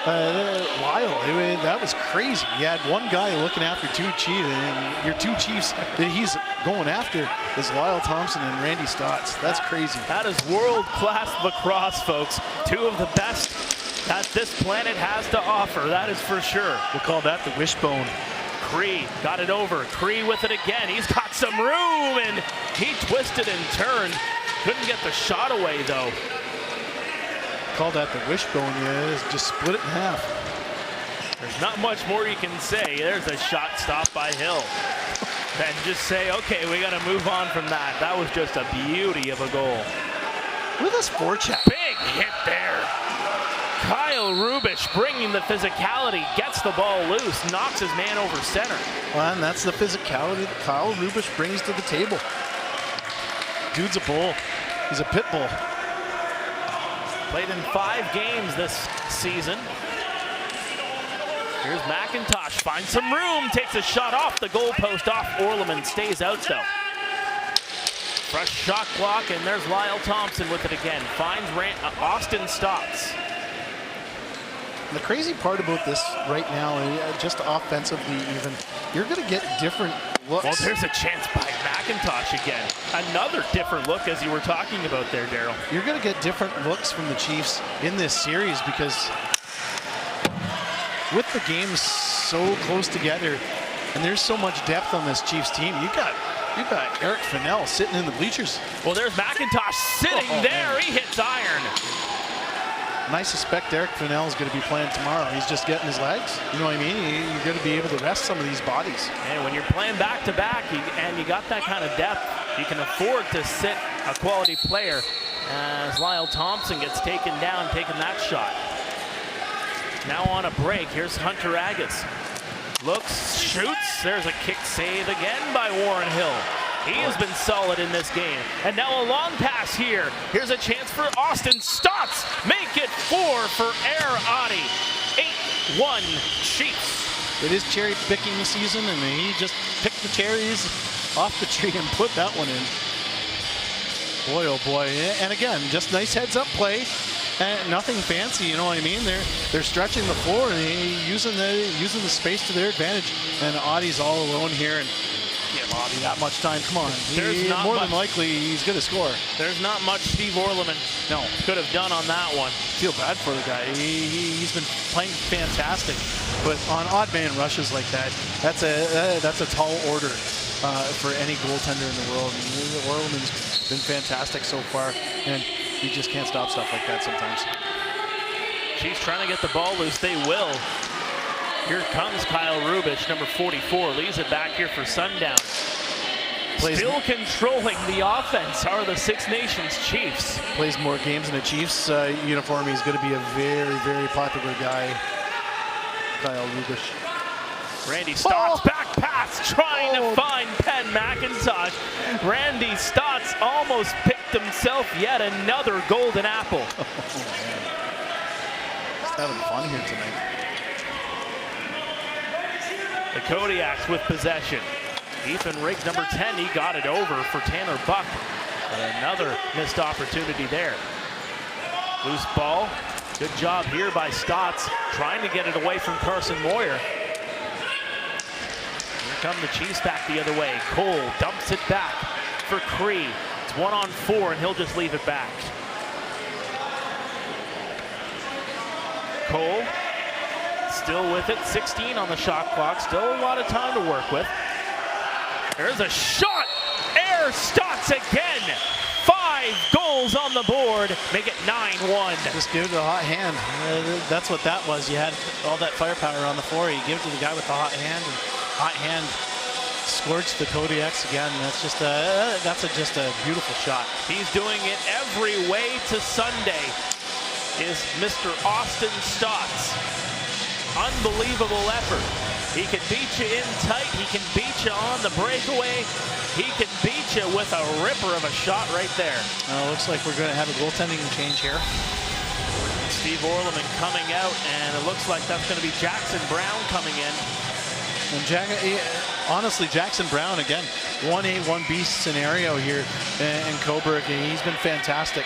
Lyle. That was crazy. You had one guy looking after two Chiefs, and your two Chiefs that he's going after is Lyle Thompson and Randy Stotts. That's crazy. That is world-class lacrosse, folks. Two of the best that this planet has to offer, that is for sure. We'll call that the wishbone. Cree got it over. Cree with it again. He's got some room, and he twisted and turned. Couldn't get the shot away, though. Call that the wishbone. Yeah, just split it in half. There's not much more you can say. There's a shot stopped by Hill. And just say, okay, we got to move on from that. That was just a beauty of a goal. Look at this forecheck. Big hit there. Kyle Rubish bringing the physicality, gets the ball loose, knocks his man over center. Well, and that's the physicality that Kyle Rubish brings to the table. Dude's a bull. He's a pit bull. Played in 5 games this season. Here's McIntosh, finds some room, takes a shot off the goalpost, off Orleman, stays out though. Fresh shot clock, and there's Lyle Thompson with it again. Finds Austin Stotts. The crazy part about this right now, just offensively even, you're going to get different looks. Well, there's a chance by McIntosh again. Another different look, as you were talking about there, Daryl. You're going to get different looks from the Chiefs in this series because with the games so close together and there's so much depth on this Chiefs team, you got Eric Fennell sitting in the bleachers. Well, there's McIntosh sitting there. Man. He hits iron. And I suspect Eric Fennell is going to be playing tomorrow. He's just getting his legs. You know what I mean? You're going to be able to rest some of these bodies. And when you're playing back-to-back and you got that kind of depth, you can afford to sit a quality player as Lyle Thompson gets taken down, taking that shot. Now on a break, here's Hunter Agus. Looks, shoots, there's a kick save again by Warren Hill. He has been solid in this game. And now a long pass here. Here's a chance for Austin Stotts. Make it 4 for Air Adi. 8-1 Chiefs. it is cherry picking season, and he just picked the cherries off the tree and put that one in. Boy, oh boy. And again, just nice heads up play. And nothing fancy, you know what I mean? They're stretching the floor and using the space to their advantage. And Audie's all alone here, and give Audie that much time. Come on, more than likely he's going to score. There's not much Steve Orleman could have done on that one. Feel bad for the guy. He's been playing fantastic, but on odd man rushes like that, that's a tall order for any goaltender in the world. Orleman's been fantastic so far, and you just can't stop stuff like that sometimes. She's trying to get the ball loose. They will. Here comes Kyle Rubich, number 44. Leaves it back here for Sundown. Still controlling the offense are the Six Nations Chiefs. Plays more games in a Chiefs uniform. He's going to be a very, very popular guy, Kyle Rubich. Randy Stotts, back pass, trying to find Penn McIntosh. Randy Stotts almost picked himself yet another golden apple. Just having fun here tonight. The Kodiaks with possession. Ethan Riggs, number 10, he got it over for Tanner Buck. But another missed opportunity there. Loose ball. Good job here by Stotts, trying to get it away from Carson Moyer. Here come the Chiefs back the other way. Cole dumps it back for Cree. It's 1-on-4, and he'll just leave it back. Cole still with it, 16 on the shot clock. Still a lot of time to work with. There's a shot. Air Stotts again. 5 goals on the board. Make it 9-1. Just give it a hot hand. That's what that was. You had all that firepower on the floor. You give it to the guy with the hot hand, and hot hand scorched the Kodiaks again. That's just a beautiful shot. He's doing it every way to Sunday. Is Mr. Austin Stotts. Unbelievable effort. He can beat you in tight. He can beat you on the breakaway. He can beat you with a ripper of a shot right there. Looks like we're going to have a goaltending change here. Steve Orleman coming out, and it looks like that's going to be Jackson Brown coming in. And honestly, Jackson Brown, again, 1A, 1B scenario here in Cobourg. He's been fantastic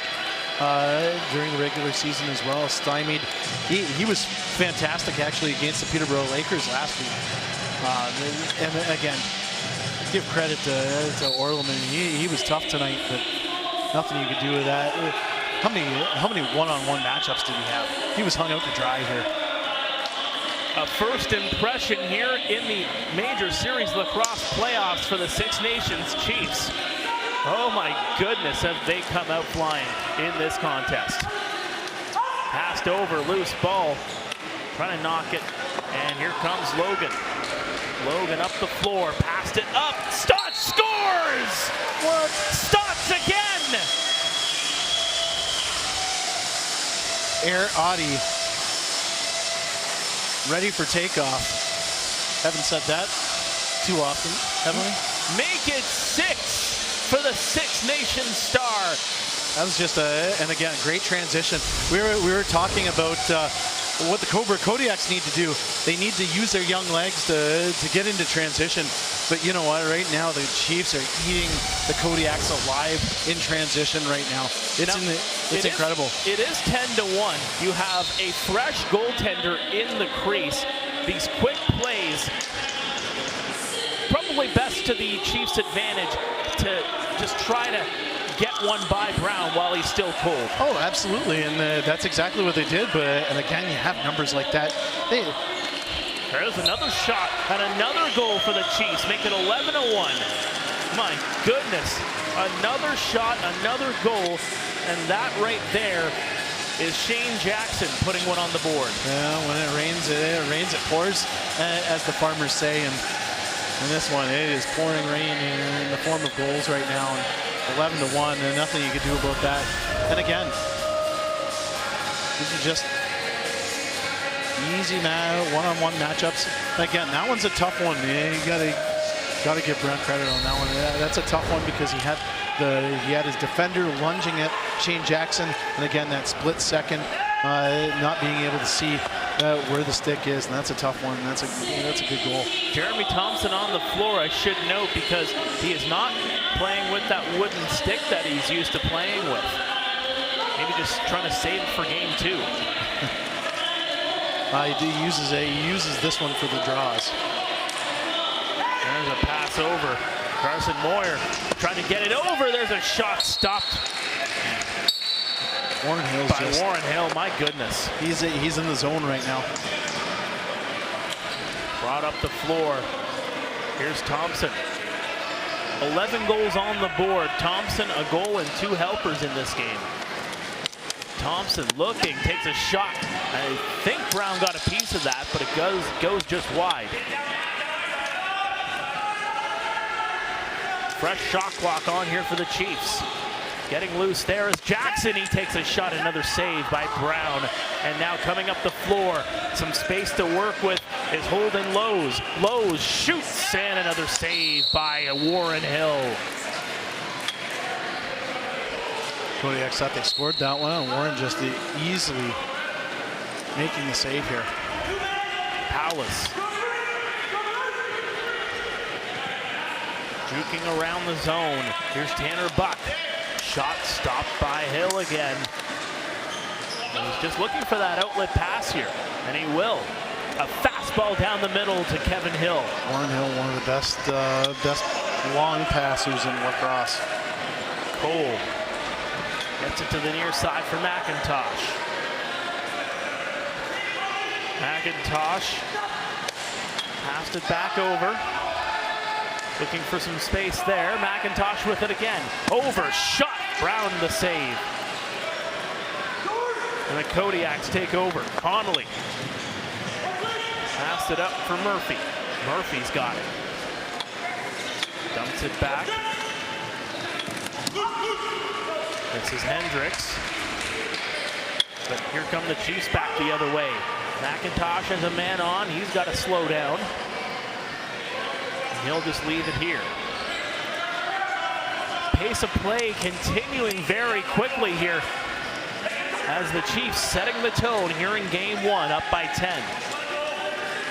during the regular season as well. Stymied. He was fantastic actually against the Peterborough Lakers last week. And again, give credit to Orleman. He was tough tonight, but nothing you could do with that. How many one-on-one matchups did he have? He was hung out to dry here. A first impression here in the Major Series Lacrosse playoffs for the Six Nations Chiefs. Oh my goodness, have they come out flying in this contest. Passed over, loose ball, trying to knock it, and here comes Logan. Logan up the floor, passed it up, Stotts scores! What? Stotts again! Air Audie, ready for takeoff. Haven't said that too often, haven't we? Make it 6 for the Six Nations star. That was just and again, great transition. We were talking about what the Cobourg Kodiaks need to do. They need to use their young legs to get into transition. But you know what? Right now, the Chiefs are eating the Kodiaks alive in transition right now. It's incredible. It is 10-1. You have a fresh goaltender in the crease. These quick plays, probably best to the Chiefs' advantage to just try to get one by Brown while he's still cold. Oh, absolutely, and that's exactly what they did. But and again, you have numbers like that. There's another shot and another goal for the Chiefs. Make it 11-1. My goodness, another shot, another goal, and that right there is Shane Jackson putting one on the board. Yeah, when it rains, it pours, as the farmers say, and in this one, it is pouring rain in the form of goals right now. And 11-1, and nothing you can do about that. And again, these are just easy one-on-one matchups. Again, that one's a tough one. Yeah, you gotta give Brent credit on that one. That's a tough one because he had his defender lunging at Shane Jackson, and again that split second, not being able to see where the stick is, and that's a tough one. That's a good goal. Jeremy Thompson on the floor, I should note, because he is not playing with that wooden stick that he's used to playing with. Maybe just trying to save it for game 2. He uses this one for the draws. There's a pass over. Carson Moyer trying to get it over. There's a shot stopped. Warren Hill's by Warren Hill, my goodness. He's in the zone right now. Brought up the floor. Here's Thompson. 11 goals on the board. Thompson, a goal and 2 helpers in this game. Thompson looking, takes a shot. I think Brown got a piece of that, but it goes just wide. Fresh shot clock on here for the Chiefs. Getting loose there is Jackson. He takes a shot, another save by Brown. And now coming up the floor, some space to work with is Holden Lowe's. Lowe's shoots, and another save by Warren Hill. Kodiaks thought they scored that one, and Warren just easily making the save here. Palace. Juking around the zone. Here's Tanner Buck. Shot stopped by Hill again. He's just looking for that outlet pass here, and he will. A fastball down the middle to Kevin Hill. Warren Hill, one of the best long passers in lacrosse. Cole gets it to the near side for McIntosh. McIntosh passed it back over. Looking for some space there. McIntosh with it again. Overshot. Brown the save. And the Kodiaks take over. Connolly passed it up for Murphy. Murphy's got it. Dumps it back. This is Hendricks. But here come the Chiefs back the other way. McIntosh has a man on. He's got to slow down. He'll just leave it here. Pace of play continuing very quickly here as the Chiefs setting the tone here in game 1, up by 10.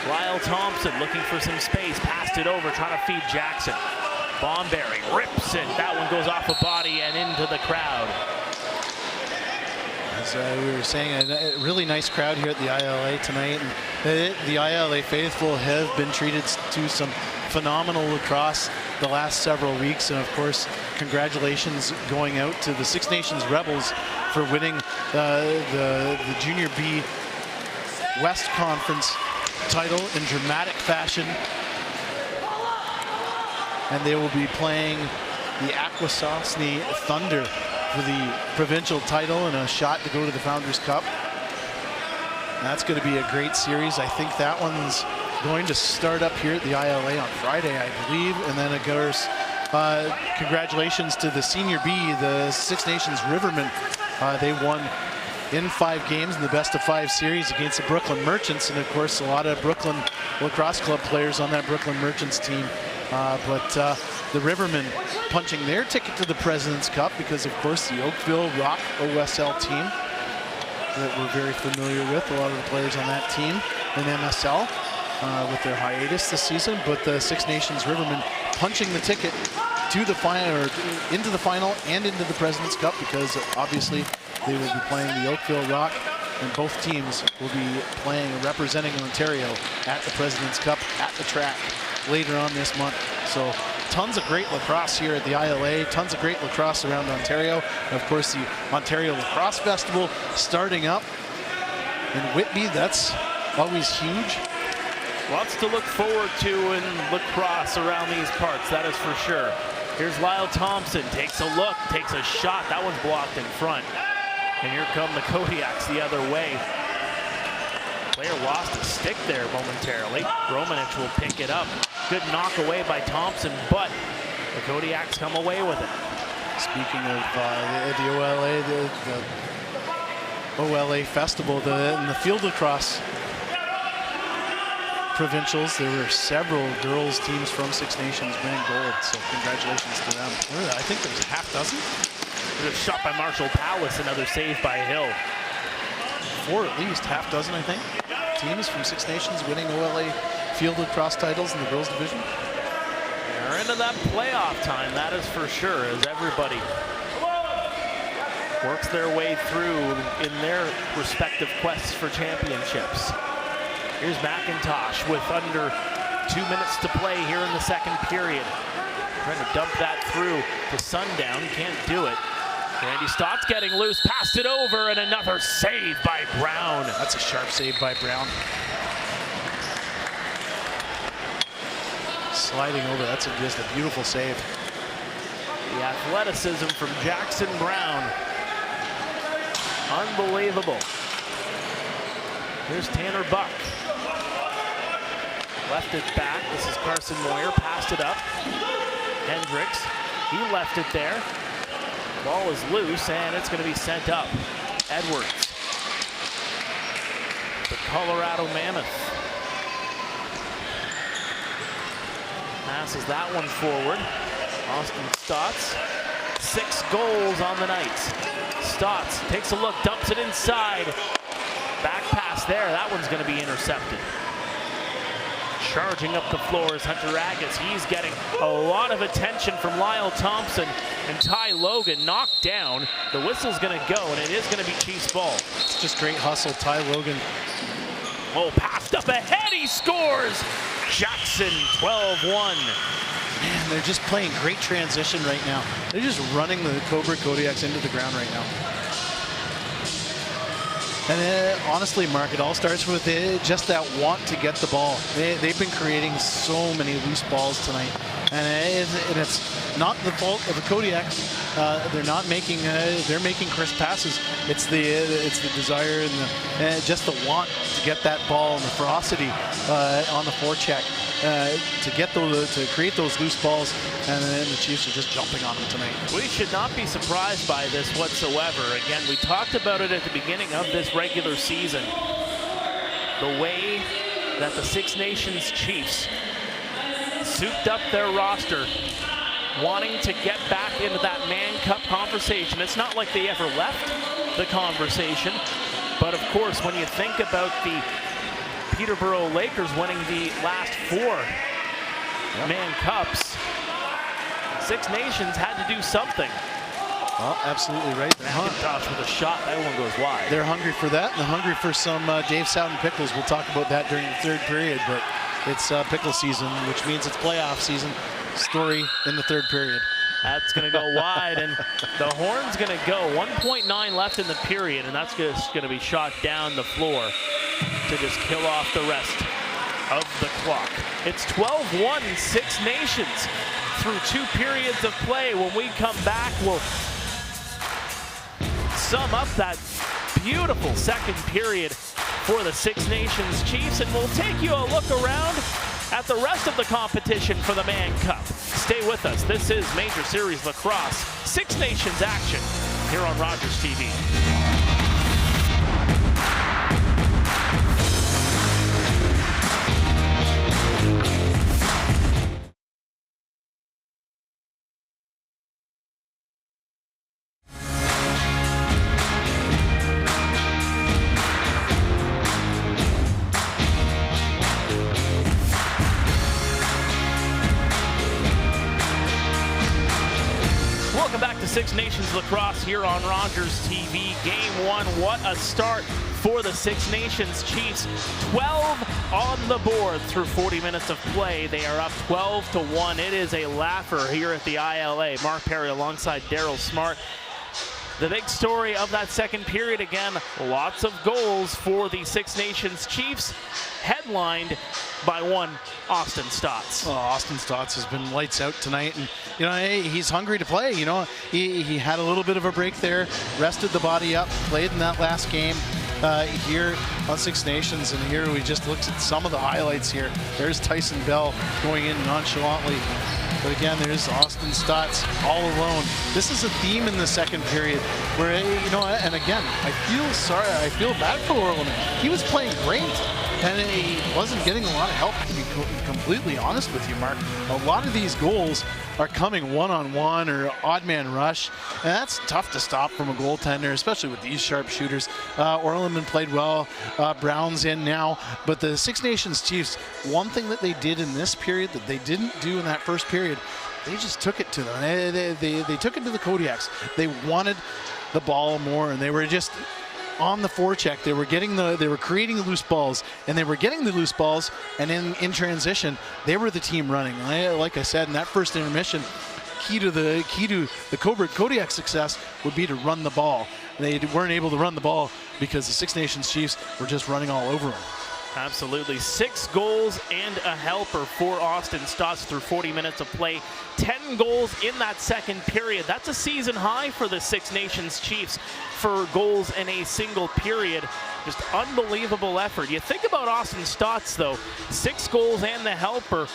Lyle Thompson looking for some space, passed it over, trying to feed Jackson. Bomberry rips it. That one goes off a body and into the crowd. As we were saying, a really nice crowd here at the ILA tonight. And the ILA faithful have been treated to some phenomenal lacrosse the last several weeks, and of course congratulations going out to the Six Nations Rebels for winning the Junior B West Conference title in dramatic fashion, and they will be playing the Akwesasne Thunder for the provincial title and a shot to go to the Founders Cup. That's going to be a great series. I think that one's going to start up here at the ILA on Friday, I believe. And then, of course, congratulations to the Senior B, the Six Nations Rivermen. They won in 5 games in the best-of-5 series against the Brooklyn Merchants. And, of course, a lot of Brooklyn Lacrosse Club players on that Brooklyn Merchants team. But the Rivermen punching their ticket to the President's Cup because, of course, the Oakville Rock OSL team that we're very familiar with, a lot of the players on that team in MSL with their hiatus this season, but the Six Nations Rivermen punching the ticket to the final, or into the final and into the President's Cup, because obviously they will be playing the Oakville Rock, and both teams will be playing and representing Ontario at the President's Cup at the track later on this month. So tons of great lacrosse here at the ILA, tons of great lacrosse around Ontario. And of course, the Ontario Lacrosse Festival starting up in Whitby. That's always huge. Lots to look forward to in lacrosse around these parts, that is for sure. Here's Lyle Thompson, takes a look, takes a shot. That one's blocked in front. And here come the Kodiaks the other way. Player lost a stick there momentarily. Romanich will pick it up. Good knock away by Thompson, but the Kodiaks come away with it. Speaking of the OLA, the OLA Festival, in the field lacrosse provincials, there were several girls teams from Six Nations winning gold, so congratulations to them. I think there was a half dozen. There's a shot by Marshall Palace, another save by Hill. 4 at least, half dozen I think. teams from Six Nations winning OLA Field Lacrosse titles in the girls division. They're into that playoff time, that is for sure, as everybody works their way through in their respective quests for championships. Here's McIntosh with under 2 minutes to play here in the second period. Trying to dump that through to Sundown, can't do it. Randy Stott's getting loose, passed it over, and another save by Brown. That's a sharp save by Brown. Sliding over, that's just a beautiful save. The athleticism from Jackson Brown. Unbelievable. Here's Tanner Buck. Left it back. This is Carson Moyer. Passed it up. Hendricks. He left it there. Ball is loose, and it's going to be sent up. Edwards. The Colorado Mammoth. Passes that one forward. Austin Stotts. 6 goals on the night. Stotts takes a look, dumps it inside. Back pass there. That one's going to be intercepted. Charging up the floor is Hunter Agus. He's getting a lot of attention from Lyle Thompson, and Ty Logan knocked down. The whistle's going to go, and it is going to be Chiefs ball. It's just great hustle, Ty Logan. Oh, passed up ahead, he scores! Jackson, 12-1. Man, they're just playing great transition right now. They're just running the Cobourg Kodiaks into the ground right now. And honestly, Mark, it all starts with just that want to get the ball. They've been creating so many loose balls tonight. And it's not the fault of the Kodiaks. They're not making, they're making crisp passes. It's the desire and just the want to get that ball and the ferocity on the forecheck. To create those loose balls, and then the Chiefs are just jumping on them tonight. We should not be surprised by this whatsoever. Again, we talked about it at the beginning of this regular season. The way that the Six Nations Chiefs souped up their roster, wanting to get back into that Man Cup conversation. It's not like they ever left the conversation, but of course, when you think about the Peterborough Lakers winning the last 4 Man Cups, Six Nations had to do something. Well, absolutely right. McIntosh with a shot, that one goes wide. They're hungry for that, and they're hungry for some Dave Sowden pickles. We'll talk about that during the third period, but it's pickle season, which means it's playoff season. Story in the third period. That's going to go wide, and the horn's going to go. 1.9 left in the period, and that's just going to be shot down the floor to just kill off the rest of the clock. It's 12-1, Six Nations through 2 periods of play. When we come back, we'll sum up that beautiful second period for the Six Nations Chiefs, and we'll take you a look around at the rest of the competition for the Man Cup. Stay with us. This is Major Series Lacrosse, Six Nations action here on Rogers TV. Welcome back to Six Nations Lacrosse here on Rogers TV. Game 1, what a start for the Six Nations Chiefs. 12 on the board through 40 minutes of play. They are up 12-1. It is a laugher here at the ILA. Mark Perry alongside Daryl Smart. The big story of that second period, again, lots of goals for the Six Nations Chiefs, headlined by one Austin Stotts. Oh, Austin Stotts has been lights out tonight, and you know, hey, he's hungry to play. You know, he had a little bit of a break there, rested the body up, played in that last game here on Six Nations, and here we just looked at some of the highlights here. There's Tyson Bell going in nonchalantly. But again, there's Austin Stotts all alone. This is a theme in the second period where, you know, and again, I feel bad for Orleman. He was playing great. And he wasn't getting a lot of help, to be completely honest with you, Mark. A lot of these goals are coming one-on-one or odd man rush, and that's tough to stop from a goaltender, especially with these sharp shooters. Orleman played well, Brown's in now, but the Six Nations Chiefs, one thing that they did in this period that they didn't do in that first period, they just took it to them. They took it to the Kodiaks. They wanted the ball more, and they were just on the forecheck. They were creating the loose balls, and they were getting the loose balls, and in transition, they were the team running. Like I said, in that first intermission, key to the Cobourg Kodiaks success would be to run the ball. They weren't able to run the ball because the Six Nations Chiefs were just running all over them. Absolutely. 6 goals and a helper for Austin Stotts through 40 minutes of play. 10 goals in that second period. That's a season high for the Six Nations Chiefs for goals in a single period. Just unbelievable effort. You think about Austin Stotts, though. 6 goals and the helper.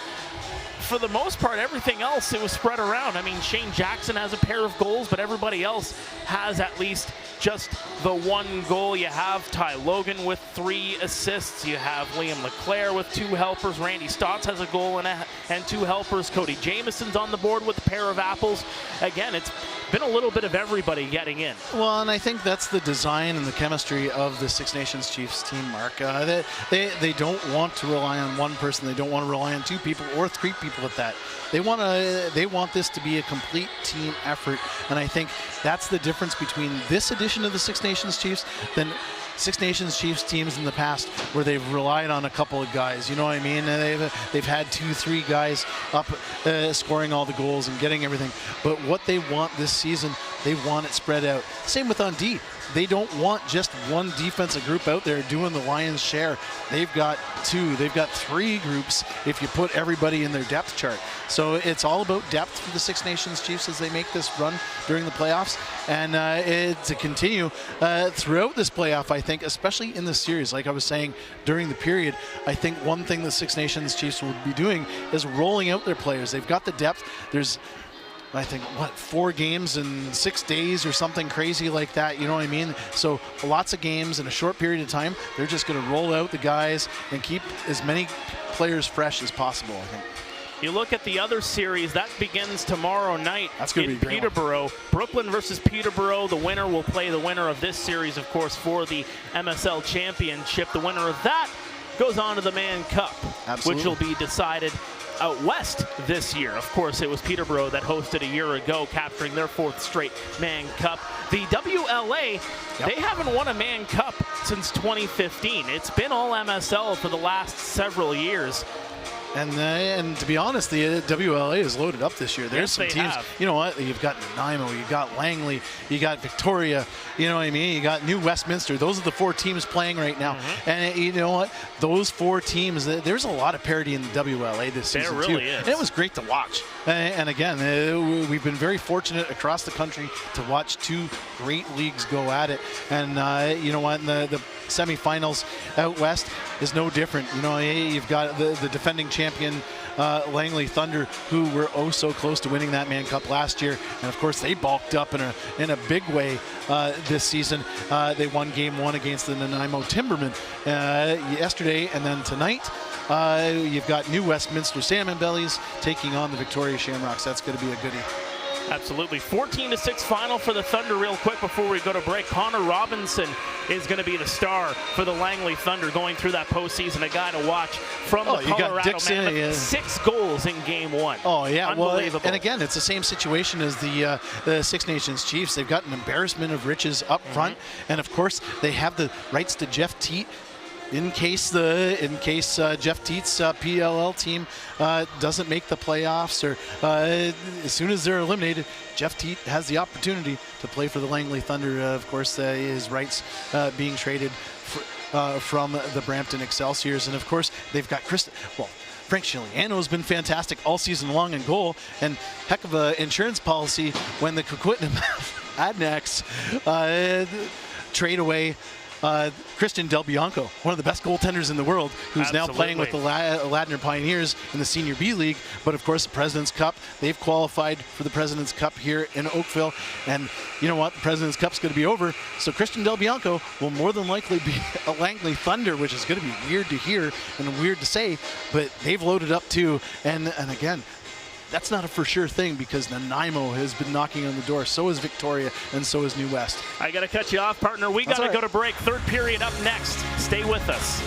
For the most part, everything else, it was spread around. I mean, Shane Jackson has a pair of goals, but everybody else has at least just the 1 goal. You have Ty Logan with 3 assists. You have Liam LeClaire with 2 helpers. Randy Stotts has a goal and 2 helpers. Cody Jamison's on the board with a pair of apples. Again, it's been a little bit of everybody getting in. Well, and I think that's the design and the chemistry of the Six Nations Chiefs team, Mark. They don't want to rely on one person. They don't want to rely on 2 people or 3 people at that. They want this to be a complete team effort, and I think that's the difference between this edition of the Six Nations Chiefs than Six Nations Chiefs teams in the past where they've relied on a couple of guys. You know what I mean? They've had 2-3 guys up scoring all the goals and getting everything. But what they want this season, they want it spread out. Same with on D. They don't want just one defensive group out there doing the lion's share. They've got 2, they've got 3 groups if you put everybody in their depth chart. So it's all about depth for the Six Nations Chiefs as they make this run during the playoffs. And to continue throughout this playoff, I think, especially in this series, like I was saying during the period, I think one thing the Six Nations Chiefs will be doing is rolling out their players. They've got the depth. There's, I think, 4 games in 6 days or something crazy like that, you know what I mean? So lots of games in a short period of time. They're just going to roll out the guys and keep as many players fresh as possible, I think. You look at the other series, that begins tomorrow night in Peterborough. Brooklyn versus Peterborough. The winner will play the winner of this series, of course, for the MSL championship. The winner of that goes on to the Mann Cup, which will be decided out west this year. Of course, it was Peterborough that hosted a year ago, capturing their 4th straight Mann Cup. The WLA, they haven't won a Mann Cup since 2015. It's been all MSL for the last several years. And to be honest, the WLA is loaded up this year. There's some teams. You know what? You've got Nanaimo, you've got Langley, you got Victoria. You know what I mean? You got New Westminster. Those are the 4 teams playing right now. And you know what? Those 4 teams. There's a lot of parity in the WLA this season too. And it was great to watch. And again, we've been very fortunate across the country to watch 2 great leagues go at it. And you know what? The semifinals out west is no different. You know, you've got the defending champion Langley Thunder, who were oh so close to winning that Mann Cup last year, and of course they bulked up in a big way this season. They won Game 1 against the Nanaimo Timbermen yesterday, and then tonight you've got New Westminster Salmon Bellies taking on the Victoria Shamrocks. That's going to be a goodie. Absolutely. 14-6 final for the Thunder. Real quick before we go to break, Connor Robinson is going to be the star for the Langley Thunder going through that postseason. A guy to watch from the Colorado Man. 6 goals in Game 1. Oh, yeah. Unbelievable. Well, and again, it's the same situation as the Six Nations Chiefs. They've got an embarrassment of riches up front. And, of course, they have the rights to Jeff Teat. In case Jeff Teat's PLL team doesn't make the playoffs, or as soon as they're eliminated, Jeff Teat has the opportunity to play for the Langley Thunder. Of course, his rights being traded from the Brampton Excelsiors, and of course they've got Frank Chiliano has been fantastic all season long in goal, and heck of an insurance policy when the Coquitlam Adnax trade away Christian Del Bianco, one of the best goaltenders in the world, who's now playing with the Ladner Pioneers in the Senior B League. But of course, the President's Cup, they've qualified for the President's Cup here in Oakville. And you know what? The President's Cup's going to be over. So Christian Del Bianco will more than likely be a Langley Thunder, which is going to be weird to hear and weird to say. But they've loaded up too. And again, that's not a for sure thing because Nanaimo has been knocking on the door. So is Victoria and so is New West. I got to cut you off, partner. We got to go to break. Third period up next. Stay with us.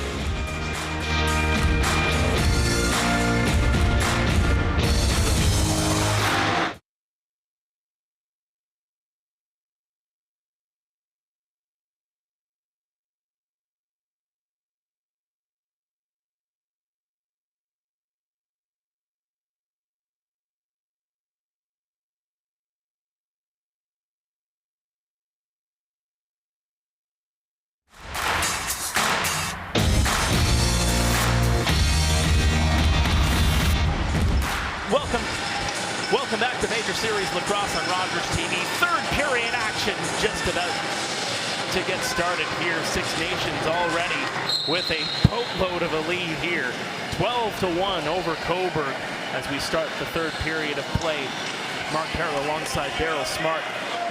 Welcome back to Major Series Lacrosse on RogersTV. Third period action just about to get started here. Six Nations already with a boatload of a lead here. 12-1 over Cobourg as we start the third period of play. Mark Perrill alongside Daryl Smart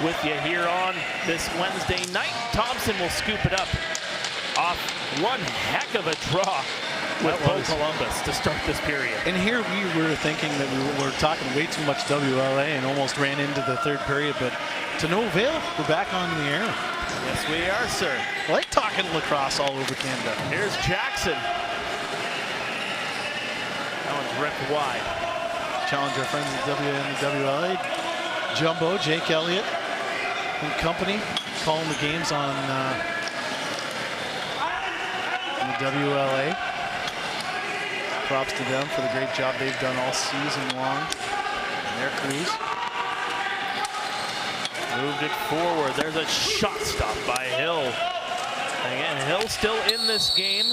with you here on this Wednesday night. Thompson will scoop it up off one heck of a draw with Columbus to start this period. And here we were thinking that we were talking way too much WLA and almost ran into the third period, but to no avail, we're back on the air. Yes, we are, sir. I like talking lacrosse all over Canada. Here's Jackson. That one's ripped wide. Challenge our friends at WLA. Jumbo, Jake Elliott and company calling the games on the WLA. Props to them for the great job they've done all season long in their crews. Moved it forward. There's a shot stop by Hill. Again, Hill still in this game.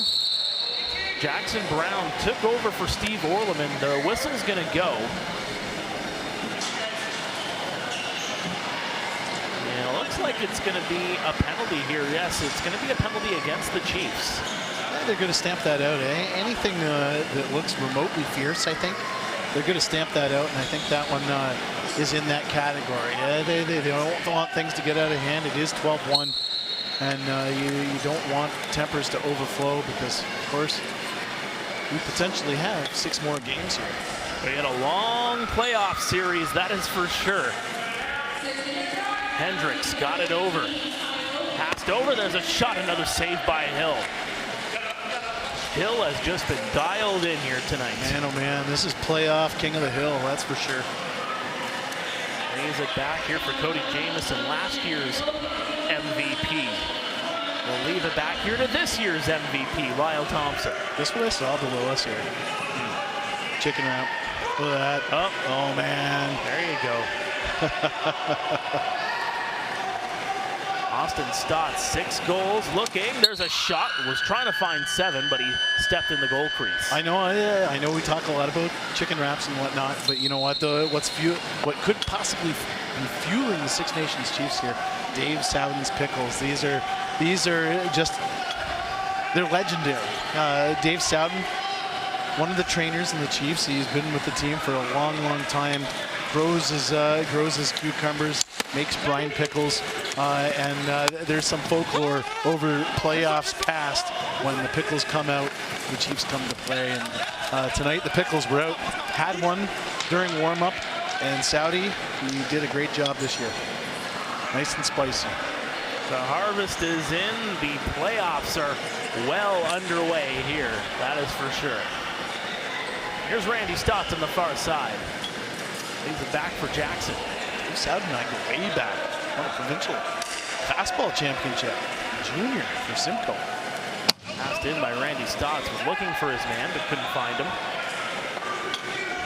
Jackson Brown took over for Steve Orleman. The whistle's going to go. And it looks like it's going to be a penalty here. Yes, it's going to be a penalty against the Chiefs. They're going to stamp that out. Anything that looks remotely fierce, I think, they're going to stamp that out, and I think that one is in that category. They don't want things to get out of hand. It is 12-1, and you don't want tempers to overflow because, of course, we potentially have 6 more games here. We had a long playoff series, that is for sure. Hendricks got it over. Passed over, there's a shot, another save by Hill. Hill has just been dialed in here tonight. Man, oh man, this is playoff king of the hill, that's for sure. Brings it back here for Cody Jamieson, last year's MVP. We'll leave it back here to this year's MVP, Lyle Thompson. This is what I saw below us here. Chicken wrap. Look at that. Oh man. There you go. Austin Stott, 6 goals, looking, there's a shot, was trying to find 7, but he stepped in the goal crease. I know we talk a lot about chicken wraps and whatnot, but you know what, what could possibly be fueling the Six Nations Chiefs here, Dave Sowden's pickles. These are just, they're legendary. Dave Sowden, one of the trainers in the Chiefs, he's been with the team for a long, long time, grows his cucumbers, makes brine pickles, and there's some folklore over playoffs past when the pickles come out, the Chiefs come to play. And tonight the pickles were out. Had one during warm-up, and Saudi, he did a great job this year. Nice and spicy. The harvest is in. The playoffs are well underway here. That is for sure. Here's Randy Stotts on the far side. Leaves it back for Jackson. Dave Sowden and I go way back. Won a provincial fastball championship. Junior for Simcoe. Passed in by Randy Stotts. Was looking for his man, but couldn't find him.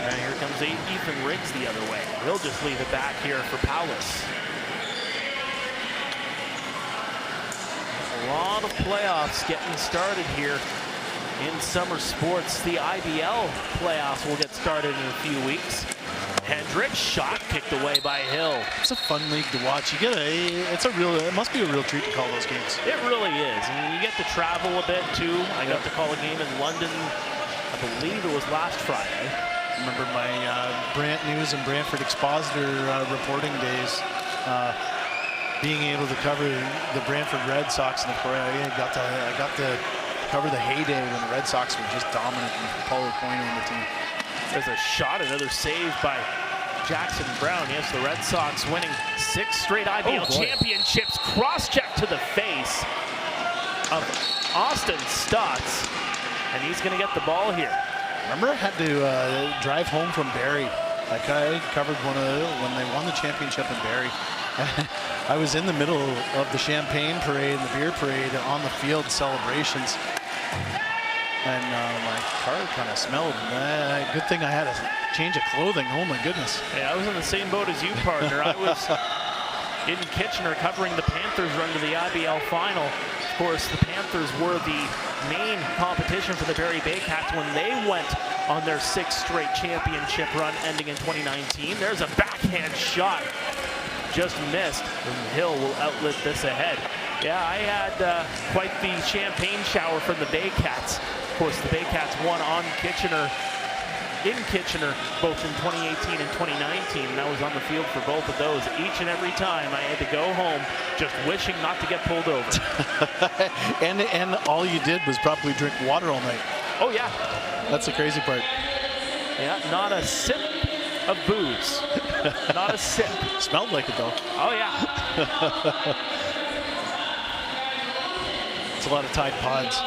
And here comes Ethan Riggs the other way. He'll just leave it back here for Paulus. A lot of playoffs getting started here in summer sports. The IBL playoffs will get started in a few weeks. Hendricks, shot kicked away by Hill. It's a fun league to watch. You get it must be a real treat to call those games. It really is. I mean, you get to travel a bit too. I got to call a game in London, I believe it was last Friday. I remember my Brant News and Brantford Expositor reporting days, being able to cover the Brantford Red Sox, and of course I got to cover the heyday when the Red Sox were just dominant and Paulo Coyne on the team. There's a shot, another save by Jackson Brown. Yes, the Red Sox winning 6 straight IBL championships. Cross-check to the face of Austin Stotts, and he's going to get the ball here. Remember, I had to drive home from Barrie. I covered when they won the championship in Barrie. I was in the middle of the champagne parade and the beer parade on the field celebrations. And my car kind of smelled. Good thing I had a change of clothing. Oh my goodness. Yeah, I was in the same boat as you, partner. I was in Kitchener covering the Panthers run to the IBL final. Of course, the Panthers were the main competition for the Barrie Baycats when they went on their 6th straight championship run ending in 2019. There's a backhand shot. Just missed, and Hill will outlet this ahead. Yeah, I had quite the champagne shower from the Baycats. Of course, the Baycats won in Kitchener, both in 2018 and 2019, and I was on the field for both of those. Each and every time I had to go home just wishing not to get pulled over. and all you did was probably drink water all night. Oh yeah. That's the crazy part. Yeah, not a sip of booze. Not a sip. Smelled like it though. Oh yeah. It's a lot of Tide Pods.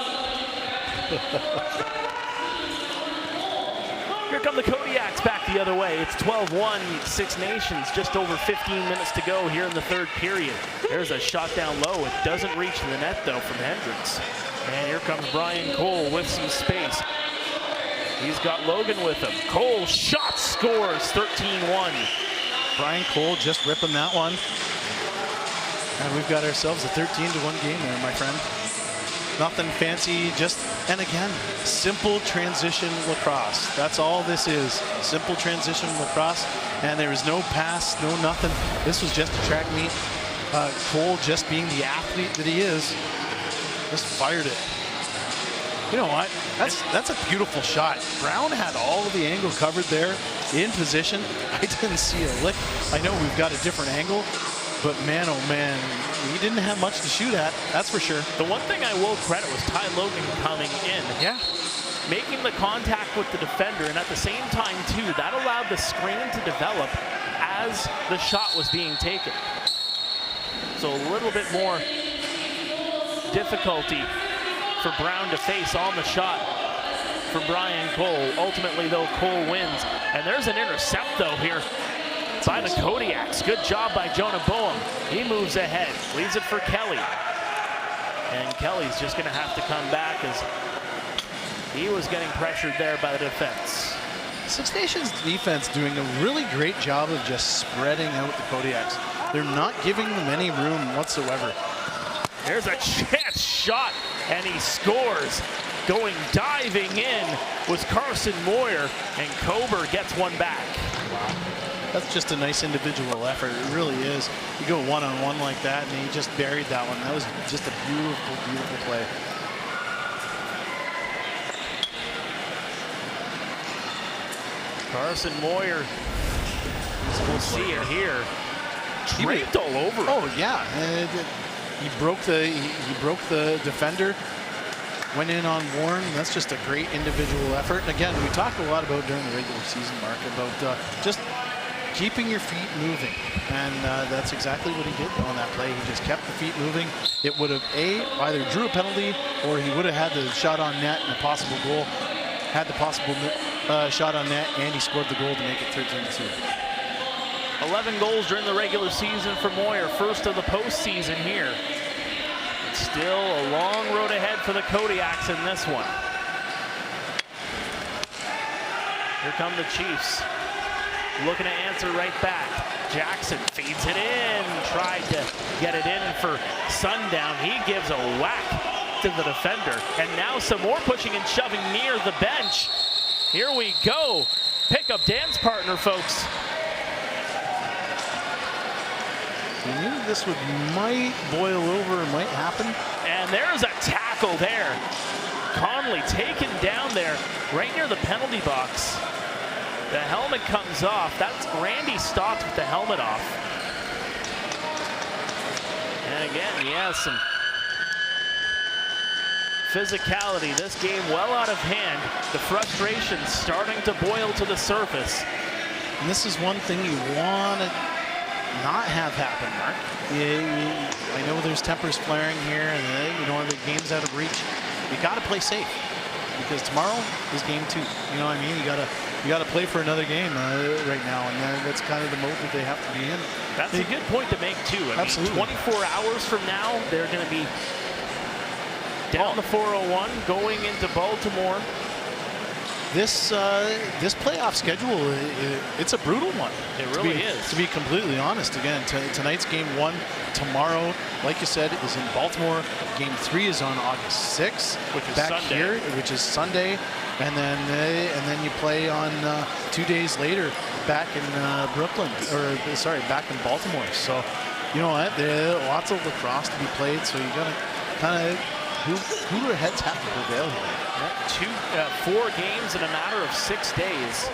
Here come the Kodiaks back the other way. It's 12-1, Six Nations, just over 15 minutes to go here in the 3rd period. There's a shot down low. It doesn't reach the net, though, from Hendricks. And here comes Brian Cole with some space. He's got Logan with him. Cole shot, scores, 13-1. Brian Cole just ripping that one. And we've got ourselves a 13-1 game there, my friend. Nothing fancy, and again, simple transition lacrosse. That's all this is, simple transition lacrosse. And there was no pass, no nothing. This was just a track meet. Cole, just being the athlete that he is, just fired it. You know what? That's a beautiful shot. Brown had all of the angle covered there, in position. I didn't see a lick. I know we've got a different angle, but man, oh man, he didn't have much to shoot at, that's for sure. The one thing I will credit was Ty Logan coming in. Yeah. Making the contact with the defender, and at the same time, too, that allowed the screen to develop as the shot was being taken. So a little bit more difficulty for Brown to face on the shot for Brian Cole. Ultimately, though, Cole wins. And there's an intercept, though, here by the Kodiaks. Good job by Jonah Boehm. He moves ahead, leaves it for Kelly. And Kelly's just going to have to come back as he was getting pressured there by the defense. Six Nations defense doing a really great job of just spreading out the Kodiaks. They're not giving them any room whatsoever. There's a chance shot, and he scores. Going diving in was Carson Moyer, and Cobourg gets one back. Wow. That's just a nice individual effort. It really is. You go one-on-one like that, and he just buried that one. That was just a beautiful, beautiful play. Carson Moyer, we'll see it here. Draped all over. Oh yeah, he broke the defender. Went in on Warren. That's just a great individual effort. And again, we talked a lot about during the regular season, Mark, about just keeping your feet moving, and that's exactly what he did on that play. He just kept the feet moving. It would have either drew a penalty, or he would have had the shot on net and a possible goal. Had the possible shot on net, and he scored the goal to make it 13-2. 11 goals during the regular season for Moyer, first of the postseason here. Still a long road ahead for the Kodiaks in this one. Here come the Chiefs, looking to answer right back. Jackson feeds it in, tried to get it in for Sundown. He gives a whack to the defender, and now some more pushing and shoving near the bench. Here we go. Pick up dance partner, folks. We knew this might boil over, might happen. And there's a tackle there. Conley taken down there, right near the penalty box. The helmet comes off. That's Randy Stotts with the helmet off. And again, yeah, some physicality. This game well out of hand. The frustration starting to boil to the surface. And this is one thing you want to not have happen, Mark. I know there's tempers flaring here, and you know the game's out of reach. You got to play safe, because tomorrow is game 2. You know what I mean? You got to play for another game right now, and that's kind of the mode that they have to be in. That's a good point to make too. I Absolutely. mean, 24 hours from now, they're going to be down the 401, going into Baltimore. This playoff schedule, it's a brutal one. It really is. To be completely honest, again, tonight's game 1. Tomorrow, like you said, is in Baltimore. Game 3 is on August 6th, which is back Sunday. here, which is Sunday, and then you play on 2 days later back in Brooklyn, or sorry, back in Baltimore. So, you know what? There are lots of lacrosse to be played. So you gotta kind of who heads have to prevail here. Yeah, 4 games in a matter of 6 days.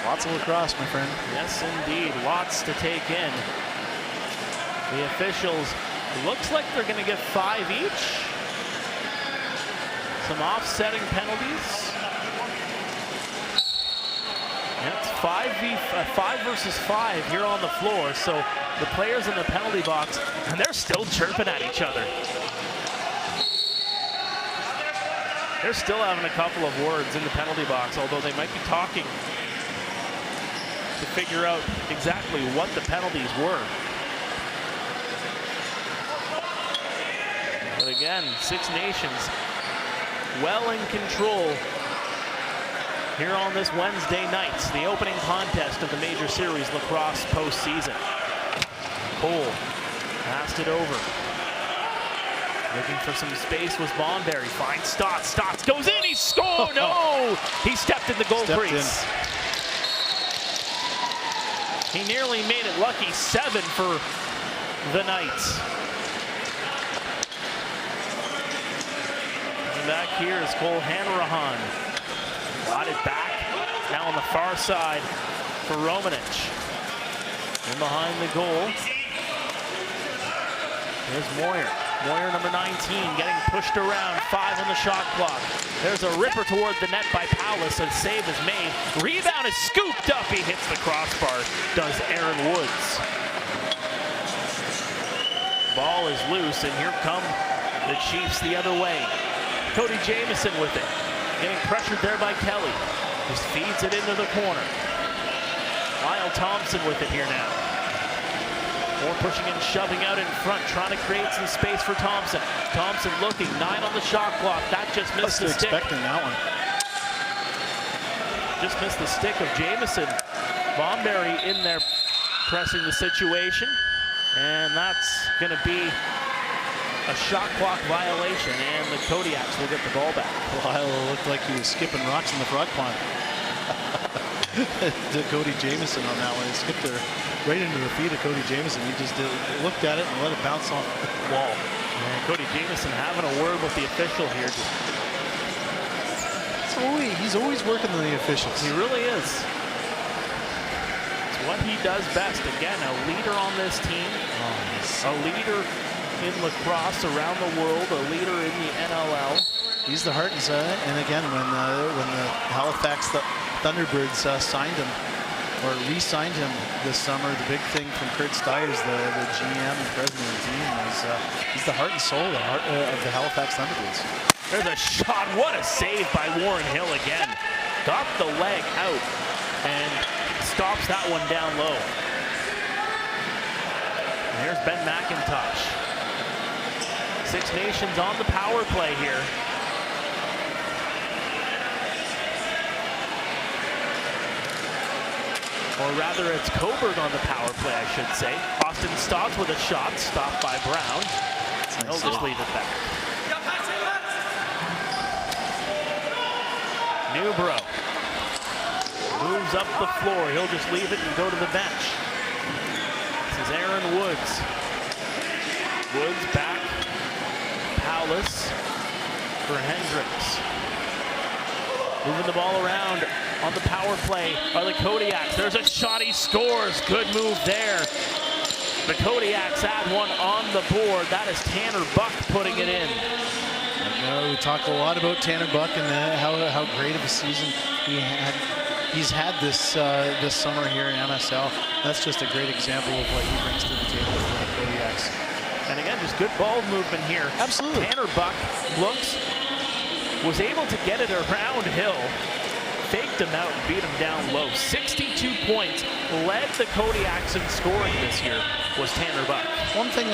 Lots of lacrosse, my friend. Yes, indeed. Lots to take in. The officials, looks like they're going to get 5 each. Some offsetting penalties. And it's 5 versus 5 here on the floor. So the players in the penalty box, and they're still chirping at each other. They're still having a couple of words in the penalty box, although they might be talking to figure out exactly what the penalties were. But again, Six Nations well in control here on this Wednesday night, the opening contest of the Major Series Lacrosse postseason. Cole passed it over. Looking for some space was Bonberry. Finds Stotts. Stotts goes in. He scored. No! He stepped in the goal crease. He nearly made it lucky. 7 for the Knights. And back here is Cole Hanrahan. Got it back. Now on the far side for Romanich. In behind the goal. Here's Moyer. Moyer, number 19, getting pushed around. 5 on the shot clock. There's a ripper toward the net by Powlis. A save is made. Rebound is scooped up. He hits the crossbar. Does Aaron Woods. Ball is loose, and here come the Chiefs the other way. Cody Jamieson with it. Getting pressured there by Kelly. Just feeds it into the corner. Lyle Thompson with it here now. More pushing and shoving out in front, trying to create some space for Thompson. Thompson looking, 9 on the shot clock. That just missed the stick. Expecting that one. Just missed the stick of Jamieson. Bonberry in there pressing the situation. And that's going to be a shot clock violation, and the Kodiaks will get the ball back. Lyle looked like he was skipping rocks in the frog pond. To Cody Jamieson on that one. He skipped her right into the feet of Cody Jamieson. He just looked at it and let it bounce off the wall. And Cody Jamieson having a word with the official here. He's always working on the officials. He really is. It's what he does best. Again, a leader on this team. A leader in lacrosse around the world. A leader in the NLL. He's the heart and soul. And again, when the Halifax Thunderbirds signed him, or re-signed him this summer, the big thing from Kurt Stiers, the GM and president of the team, is he's the heart and soul of the Halifax Thunderbirds. There's a shot. What a save by Warren Hill again. Got the leg out and stops that one down low. And here's Ben McIntosh. Six Nations on the power play here. Or rather, it's Cobourg on the power play, I should say. Austin Stotts with a shot, stopped by Brown. He'll just leave it back. Newbro moves up the floor. He'll just leave it and go to the bench. This is Aaron Woods. Woods back. Paulus for Hendricks. Moving the ball around on the power play are the Kodiaks. There's a shot, he scores. Good move there. The Kodiaks add one on the board. That is Tanner Buck putting it in. We talk a lot about Tanner Buck and how great of a season he's had this summer here in MSL. That's just a great example of what he brings to the table for the Kodiaks. And again, just good ball movement here. Absolutely. Tanner Buck was able to get it around Hill, faked him out and beat him down low. 62 points, led the Kodiaks in scoring this year, was Tanner Buck. One thing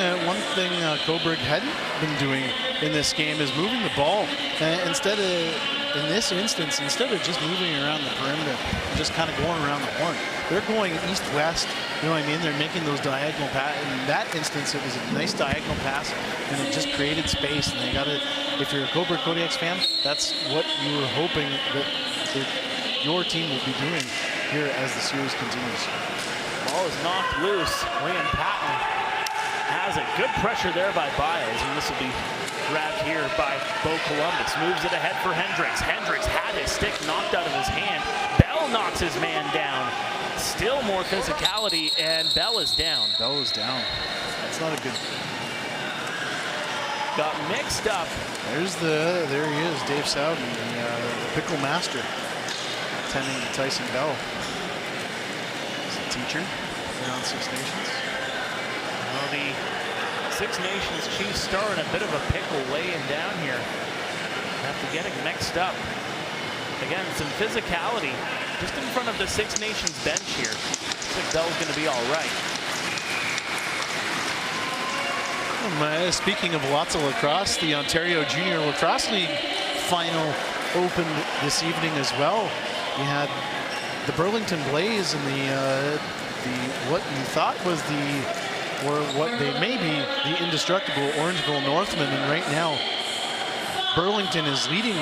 Cobourg hadn't been doing in this game is moving the ball. In this instance, instead of just moving around the perimeter, just kind of going around the horn, they're going east-west. You know what I mean? They're making those diagonal passes. In that instance, it was a nice diagonal pass, and it just created space. And they got it. If you're a Cobourg Kodiaks fan, that's what you were hoping that your team will be doing here as the series continues. Ball is knocked loose. Liam Patton has it. Good pressure there by Biles, and this will be grabbed here by Bo Columbus. Moves it ahead for Hendricks. Hendricks had his stick knocked out of his hand. Bell knocks his man down. Still more physicality, and Bell is down. Bell is down. That's not a good. Got mixed up. There he is, Dave Sowden, the pickle master, attending to Tyson Bell. He's a teacher here on Six Nations. Well, the Six Nations Chiefs star in a bit of a pickle laying down here after getting mixed up. Again, some physicality just in front of the Six Nations bench here. Looks like Bell's going to be all right. Speaking of lots of lacrosse, the Ontario Junior Lacrosse League final opened this evening as well. You had the Burlington Blaze and the what you thought was or what they may be the indestructible Orangeville Northmen, and right now Burlington is leading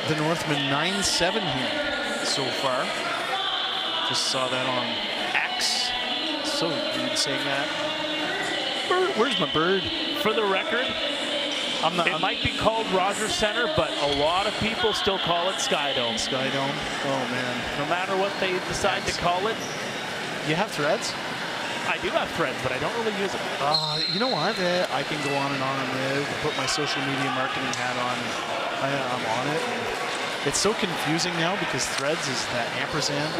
the Northmen 9-7 here so far. Just saw that on X. So weird saying that. Where's my bird? For the record, it might be called Rogers Center, but a lot of people still call it Skydome. Skydome? Oh, man. No matter what they decide to call it. You have Threads? I do have Threads, but I don't really use it. You know what? I can go on and on and put my social media marketing hat on. I'm on it. It's so confusing now because Threads is that ampersand.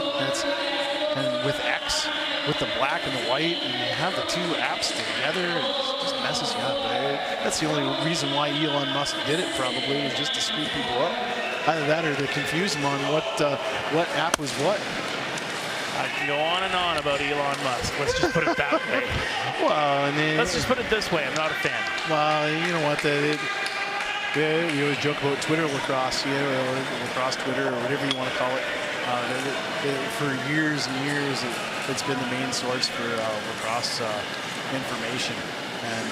And with X, with the black and the white, and you have the two apps together, it just messes you up. That's the only reason why Elon Musk did it, probably, was just to screw people up. Either that or to confuse them on what app was what. I can go on and on about Elon Musk. Let's just put it that way. Well, let's just put it this way. I'm not a fan. Well, you know what? We always joke about Twitter lacrosse, or lacrosse Twitter, or whatever you want to call it. For years and years, it's been the main source for lacrosse information. And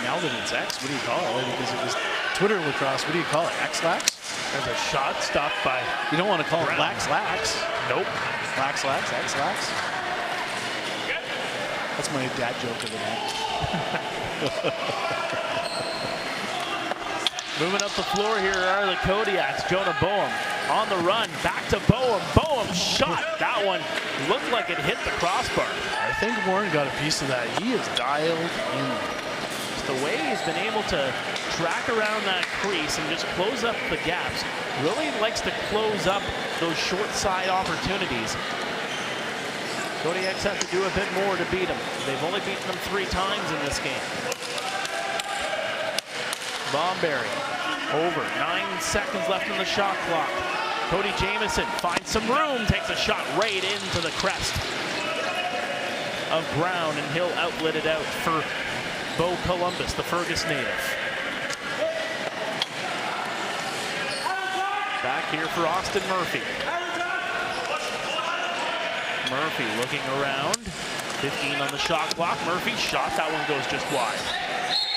now that it's X, what do you call it? Because it was Twitter lacrosse, what do you call it? X-Lax? There's a shot stopped by... You don't want to call it Lax-Lax. Nope. Lax-Lax, X-Lax. That's my dad joke of the night. Moving up the floor here are the Kodiaks. Jonah Boehm on the run. Back to Boehm. Boehm shot. That one looked like it hit the crossbar. I think Warren got a piece of that. He is dialed in. Just the way he's been able to track around that crease and just close up the gaps. Really likes to close up those short side opportunities. Kodiaks have to do a bit more to beat them. They've only beaten them 3 times in this game. Bomberry over. 9 seconds left on the shot clock. Cody Jamieson finds some room, takes a shot right into the crest of Brown, and he'll outlet it out for Bo Columbus, the Fergus native. Back here for Austin Murphy. Murphy looking around. 15 on the shot clock. Murphy shot. That one goes just wide.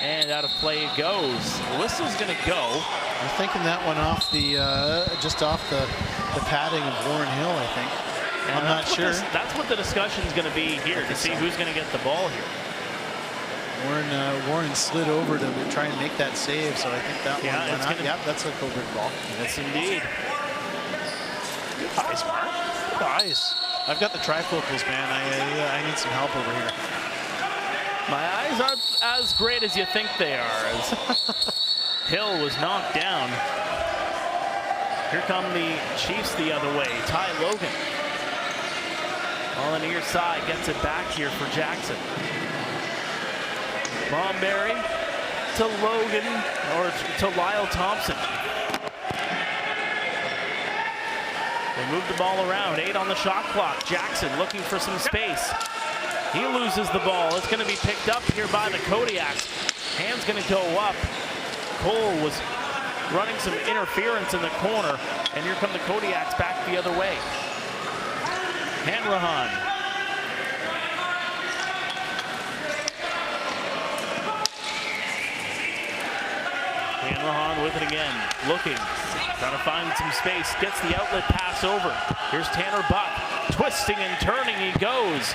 And out of play it goes. The whistle's going to go. I'm thinking that one off just off the padding of Warren Hill, I think. And I'm not sure. That's what the discussion's going to be here, to see who's going to get the ball here. Warren slid over to try and make that save, so I think that one went out. Yeah, that's a Cobourg ball. Yes, indeed. Good eyes, Mark. Good eyes. I've got the trifocals, man. I need some help over here. My eyes aren't as great as you think they are, as Hill was knocked down. Here come the Chiefs the other way. Ty Logan on the near side, gets it back here for Jackson. Momberry to Logan, or to Lyle Thompson. They move the ball around, 8 on the shot clock. Jackson looking for some space. He loses the ball. It's going to be picked up here by the Kodiaks. Hand's going to go up. Cole was running some interference in the corner, and here come the Kodiaks back the other way. Hanrahan. Hanrahan with it again, looking, trying to find some space, gets the outlet pass over. Here's Tanner Buck, twisting and turning he goes.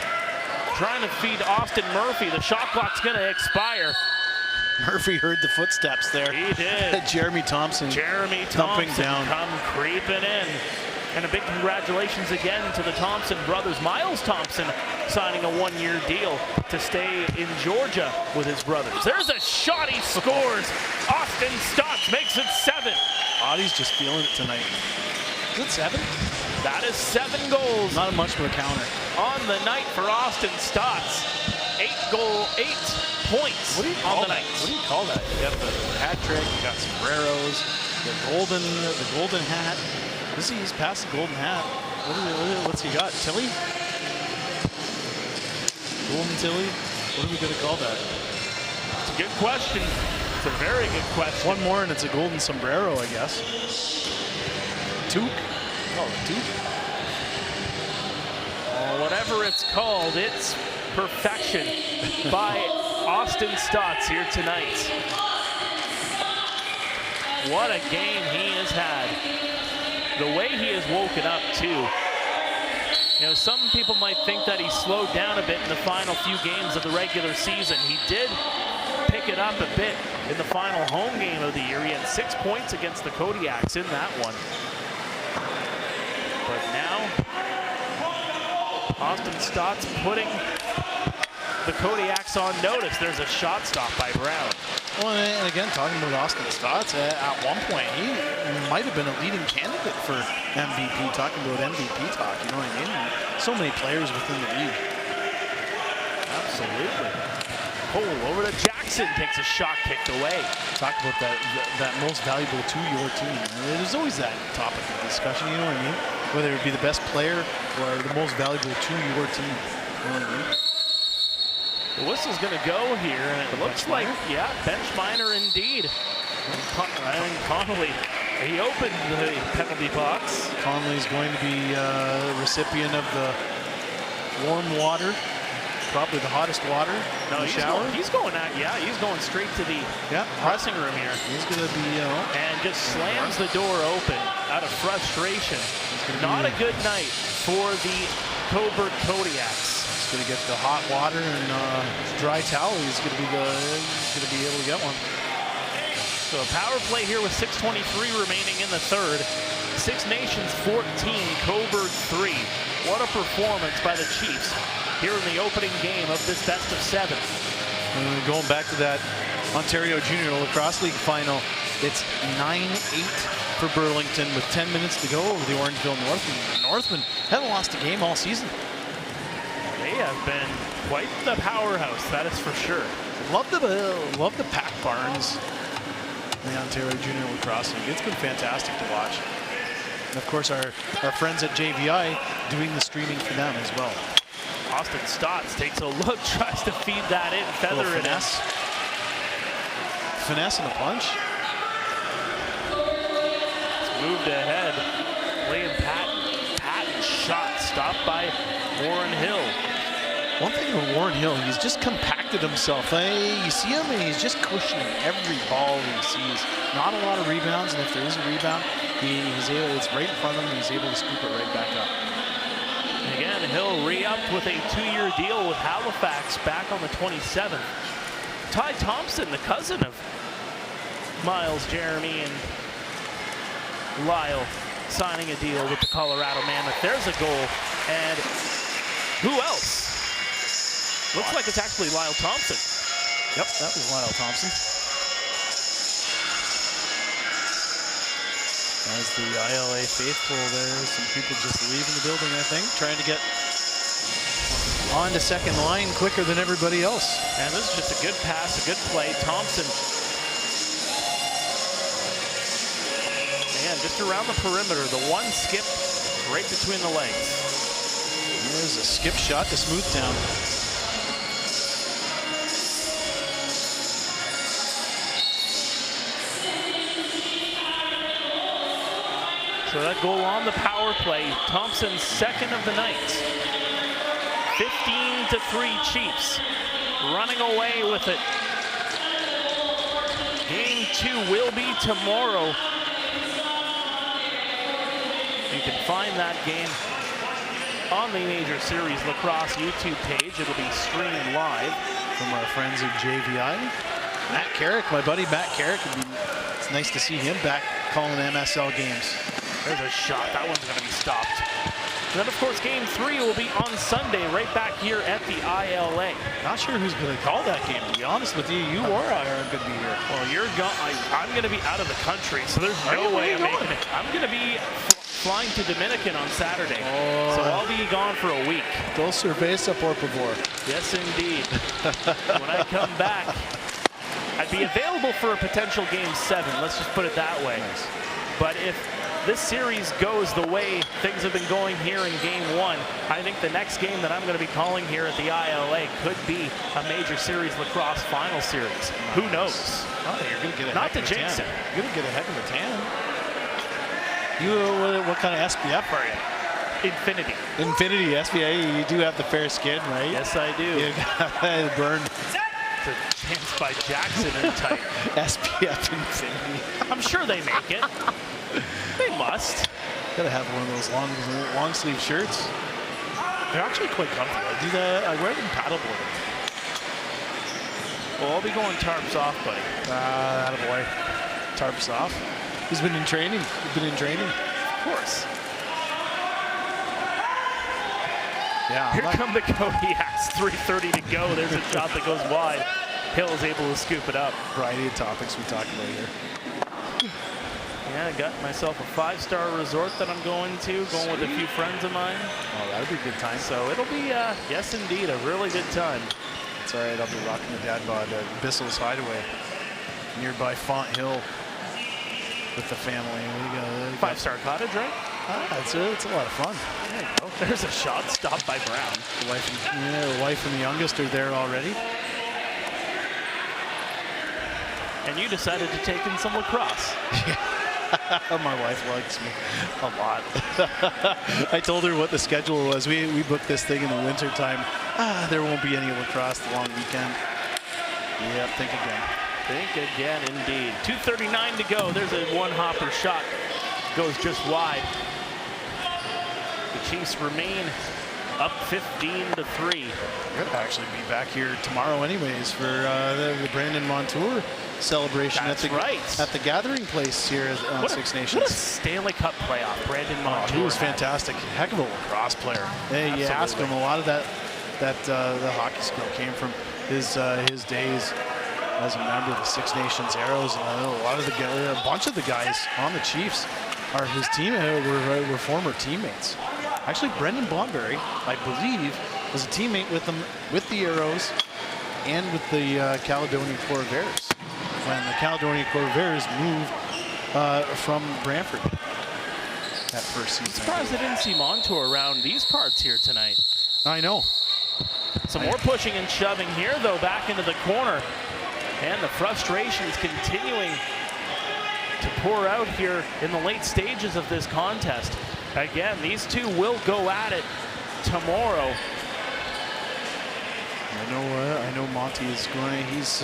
Trying to feed Austin Murphy. The shot clock's going to expire. Murphy heard the footsteps there. He did. Jeremy Thompson thumping down. Come creeping in. And a big congratulations again to the Thompson brothers. Miles Thompson signing a 1-year deal to stay in Georgia with his brothers. There's a shot, he scores. Austin Stotts makes it 7. Audie's just feeling it tonight. Is it 7? That is 7 goals. Not much of a counter. On the night for Austin Stotts. 8 points on the night. What do you call that? You got the hat trick, you got sombreros, the golden hat. He's past the golden hat. What's he got? Tilly? Golden Tilly? What are we going to call that? It's a good question. It's a very good question. One more and it's a golden sombrero, I guess. Toque? Oh, a toque? Oh, whatever it's called, it's perfection by Austin Stotts here tonight. What a game he has had. The way he has woken up, too. You know, some people might think that he slowed down a bit in the final few games of the regular season. He did pick it up a bit in the final home game of the year. He had 6 points against the Kodiaks in that one. But now, Austin Stotts putting the Kodiaks on notice. There's a shot stop by Brown. Well, and again, talking about Austin Stotts, at one point, he might have been a leading candidate for MVP, talking about MVP talk, you know what I mean? So many players within the league. Absolutely. Cole over to Jackson, takes a shot kicked away. Talk about that most valuable to your team. There's always that topic of discussion, you know what I mean? Whether it be the best player or the most valuable to your team, you know what I mean? The whistle's going to go here, and it looks like, yeah, bench minor indeed. And Connolly, he opened the penalty box. Connolly's going to be a recipient of the warm water, probably the hottest water in the shower. He's going straight to the dressing room here. He's going to be, and just slams the door open out of frustration. Not a good night for the Cobourg Kodiaks. Going to get the hot water and dry towel. He's going to be able to get one. So a power play here with 6:23 remaining in the third. Six Nations 14, Cobourg 3. What a performance by the Chiefs here in the opening game of this best of 7. Going back to that Ontario Junior Lacrosse League final, it's 9-8 for Burlington with 10 minutes to go over the Orangeville Northmen. The Northmen haven't lost a game all season. They have been quite the powerhouse, that is for sure. Love the pack barns in the Ontario Junior Lacrosse League. It's been fantastic to watch. And of course, our friends at JVI doing the streaming for them as well. Austin Stotts takes a look, tries to feed that in, feather it in. Finesse and a punch. It's moved ahead. Liam Patton shot, stopped by Warren Hill. One thing with Warren Hill, he's just compacted himself. You see him, and he's just cushioning every ball he sees. Not a lot of rebounds, and if there is a rebound, it's right in front of him, and he's able to scoop it right back up. Hill re-upped with a 2-year deal with Halifax back on the 27th. Ty Thompson, the cousin of Miles, Jeremy, and Lyle, signing a deal with the Colorado Mammoth. There's a goal. And who else? Looks like it's actually Lyle Thompson. Yep, that was Lyle Thompson. As the ILA faithful, there's some people just leaving the building, I think, trying to get on to second line quicker than everybody else. And this is just a good pass, a good play. Thompson, again, just around the perimeter, the one skip right between the legs. There's a skip shot to Smoothtown. So that goal on the power play, Thompson's second of the night. 15-3 Chiefs, running away with it. Game 2 will be tomorrow. You can find that game on the Major Series Lacrosse YouTube page. It'll be streaming live from our friends at JVI. Matt Carrick, my buddy Matt Carrick. It's nice to see him back calling MSL games. There's a shot. That one's going to be stopped. And then, of course, Game 3 will be on Sunday right back here at the ILA. Not sure who's going to call that game, to be honest with you. You or I aren't going to be here. Well, I'm going to be out of the country, so there's no way I'm making it. I'm going to be flying to Dominican on Saturday, so I'll be gone for a week. Dos cerveza, por favor. Yes, indeed. When I come back, I'd be available for a potential Game 7. Let's just put it that way. Nice. But if this series goes the way things have been going here in Game 1, I think the next game that I'm going to be calling here at the ILA could be a Major Series Lacrosse final series. Nice. Who knows? Oh, you're going to get a Not to jinx it. You're going to get a heck of a tan. What kind of SPF are you? Infinity. Infinity SPF. You do have the fair skin, right? Yes, I do. You got burn. It's a chance by Jackson and type. SPF Infinity. I'm sure they make it. They must. Gotta have one of those long sleeve shirts. They're actually quite comfortable. I wear them paddleboarding. Well, I'll be going tarps off, buddy. Attaboy. Tarps off. He's been in training. Of course. Yeah. Here come the Kodiaks. 3:30 to go. There's a shot that goes wide. Hill is able to scoop it up. Variety of topics we talked about here. Yeah, I got myself a 5-star resort that I'm going with a few friends of mine. Oh, that'll be a good time. So it'll be, yes, indeed, a really good time. It's all right. I'll be rocking the dad bod at Bissell's Hideaway, nearby Font Hill, with the family. We got 5-star cottage, right? It's a lot of fun. There you go. There's a shot stopped by Brown. The wife and the youngest are there already. And you decided to take in some lacrosse. My wife likes me a lot. I told her what the schedule was. We booked this thing in the winter time. There won't be any lacrosse the long weekend. Yep, think again. Think again, indeed. 2:39 to go. There's a one-hopper shot. Goes just wide. The Chiefs remain up 15-3. We're going to actually be back here tomorrow anyways for the Brandon Montour celebration. That's at the Gathering Place here at Six Nations. What a Stanley Cup playoff, Brandon Montour. He was fantastic. Heck of a lacrosse player. Hey, you ask him, a lot of that the hockey skill came from his days as a member of the Six Nations Arrows. And a bunch of the guys on the Chiefs are his team were former teammates. Actually, Brendan Blomberry, I believe, was a teammate with them with the Arrows and with the Caledonian Corvairs when the Caledonian Corvairs moved from Brantford that first season. Surprised I didn't see Montour around these parts here tonight. I know. Some more pushing and shoving here, though, back into the corner. And the frustrations continuing to pour out here in the late stages of this contest. Again, these two will go at it tomorrow. I know Monty is going. He's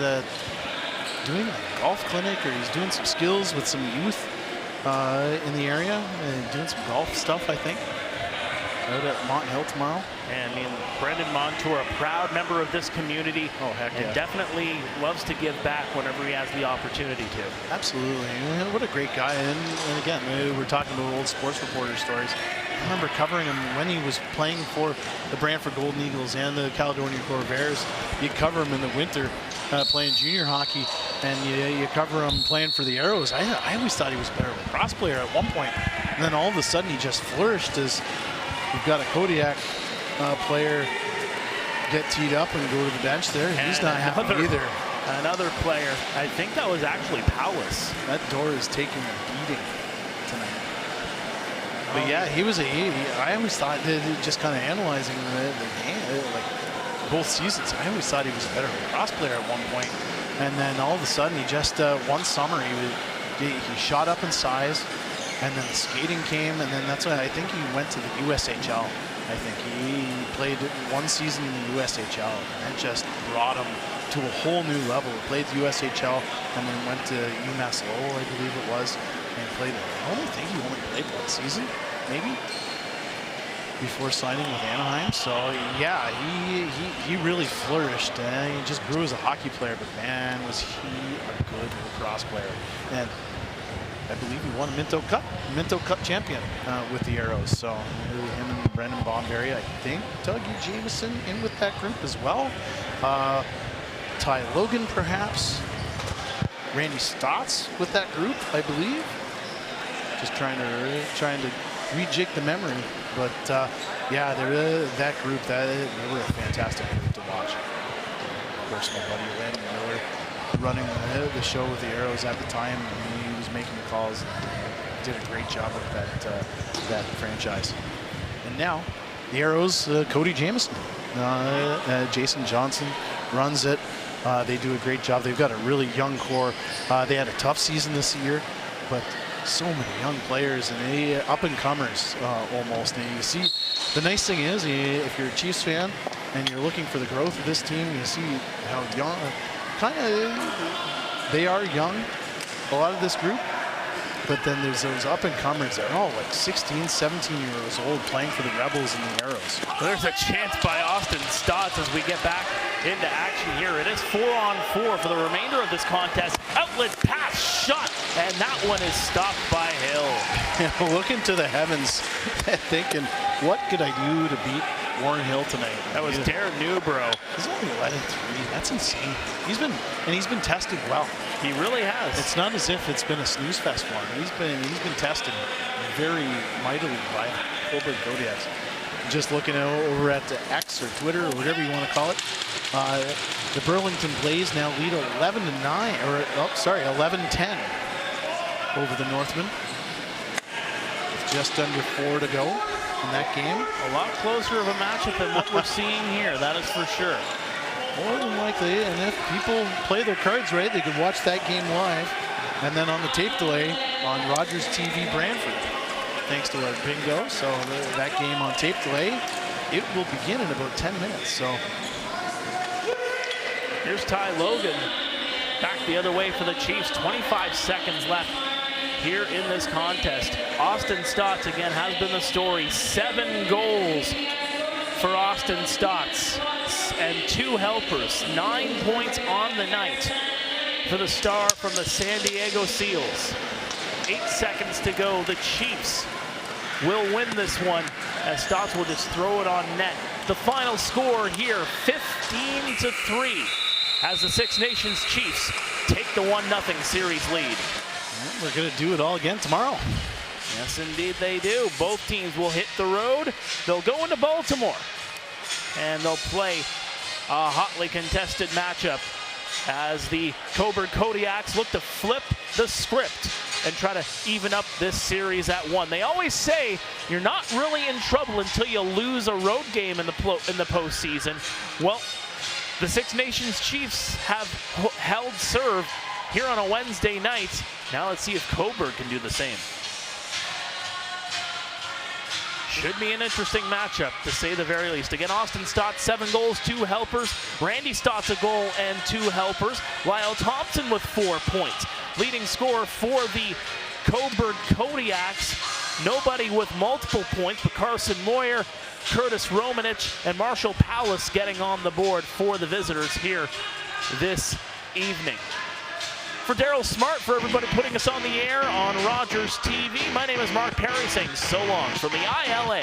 doing a golf clinic, or he's doing some skills with some youth in the area, and doing some golf stuff, I think. out at Mont Hill tomorrow. And I mean, Brendan Montour, a proud member of this community. Oh, heck yeah. And definitely loves to give back whenever he has the opportunity to. Absolutely. What a great guy. And again, we're talking about old sports reporter stories. I remember covering him when he was playing for the Brantford Golden Eagles and the Caledonia Corvairs. You cover him in the winter playing junior hockey, and you cover him playing for the Arrows. I always thought he was a better lacrosse player at one point. And then all of a sudden he just flourished as we've got a Kodiak player get teed up and go to the bench there. He's not happy either. Another player, I think that was actually Powis. That door is taking a beating tonight. But yeah, he was I always thought that just kind of analyzing the game, like both seasons, I always thought he was a better lacrosse player at one point. And then all of a sudden, he just, one summer, he shot up in size, and then the skating came, and then that's why I think he went to the USHL. I think he played one season in the USHL, and it just brought him to a whole new level. He played the USHL, and then went to UMass Lowell, I believe it was, and played, I only think he only played one season, maybe, before signing with Anaheim. So yeah, he really flourished, and he just grew as a hockey player, but man, was he a good lacrosse player. And I believe he won a Minto Cup champion with the Arrows. So him and Brendan Bomberry, I think Dougie Jameson in with that group as well. Ty Logan perhaps. Randy Stotts with that group, I believe. Just trying to rejig the memory. But yeah, that group, they were a fantastic group to watch. Of course, my buddy Lynn Miller running the show with the Arrows at the time. He was making the calls. Did a great job with that franchise. And now, the Arrows, Cody Jamieson, Jason Johnson runs it. They do a great job. They've got a really young core. They had a tough season this year, but so many young players and they up-and-comers almost. And you see, the nice thing is, if you're a Chiefs fan and you're looking for the growth of this team, you see how young, they are young, a lot of this group. But then there's those up-and-comers that are all like 16, 17 years old playing for the Rebels and the Arrows. There's a chance by Austin Stotts as we get back into action here. It is 4-on-4 for the remainder of this contest. Outlet pass shot, and that one is stopped by Hill. Looking to the heavens, thinking, what could I do to beat Warren Hill tonight? That was Darren Newbro. He's only 11-3. That's insane. He's been tested well. He really has. It's not as if it's been a snooze fest for him. He's been tested very mightily by Cobourg Kodiaks. Just looking over at the X or Twitter or whatever you want to call it, the Burlington Blaze now lead 11-9, or 11-10 over the Northmen. With just under 4 to go in that game. A lot closer of a matchup than what we're seeing here, that is for sure. More than likely, and if people play their cards right, they could watch that game live, and then on the tape delay on RogersTV Brantford, thanks to our bingo. So that game on tape delay, it will begin in about 10 minutes. So here's Ty Logan back the other way for the Chiefs. 25 seconds left here in this contest. Austin Stotts again has been the story. 7 goals for Austin Stotts and 2 helpers. 9 points on the night for the star from the San Diego Seals. 8 seconds to go. The Chiefs will win this one as Stotts will just throw it on net. The final score here, 15-3, as the Six Nations Chiefs take the 1-0 series lead. Well, we're going to do it all again tomorrow. Yes, indeed they do. Both teams will hit the road. They'll go into Baltimore, and they'll play a hotly contested matchup as the Cobourg Kodiaks look to flip the script and try to even up this series at 1. They always say you're not really in trouble until you lose a road game in the postseason. Well, the Six Nations Chiefs have held serve here on a Wednesday night. Now let's see if Cobourg can do the same. Should be an interesting matchup, to say the very least. Again, Austin Stotts, 7 goals, 2 helpers. Randy Stotts, a goal and 2 helpers. Lyle Thompson with 4 points. Leading scorer for the Cobourg Kodiaks, Nobody with multiple points, but Carson Moyer, Curtis Romanich, and Marshall Powlis getting on the board for the visitors here this evening. For Daryl Smart, for everybody putting us on the air on Rogers TV, my name is Mark Perry saying so long from the ILA.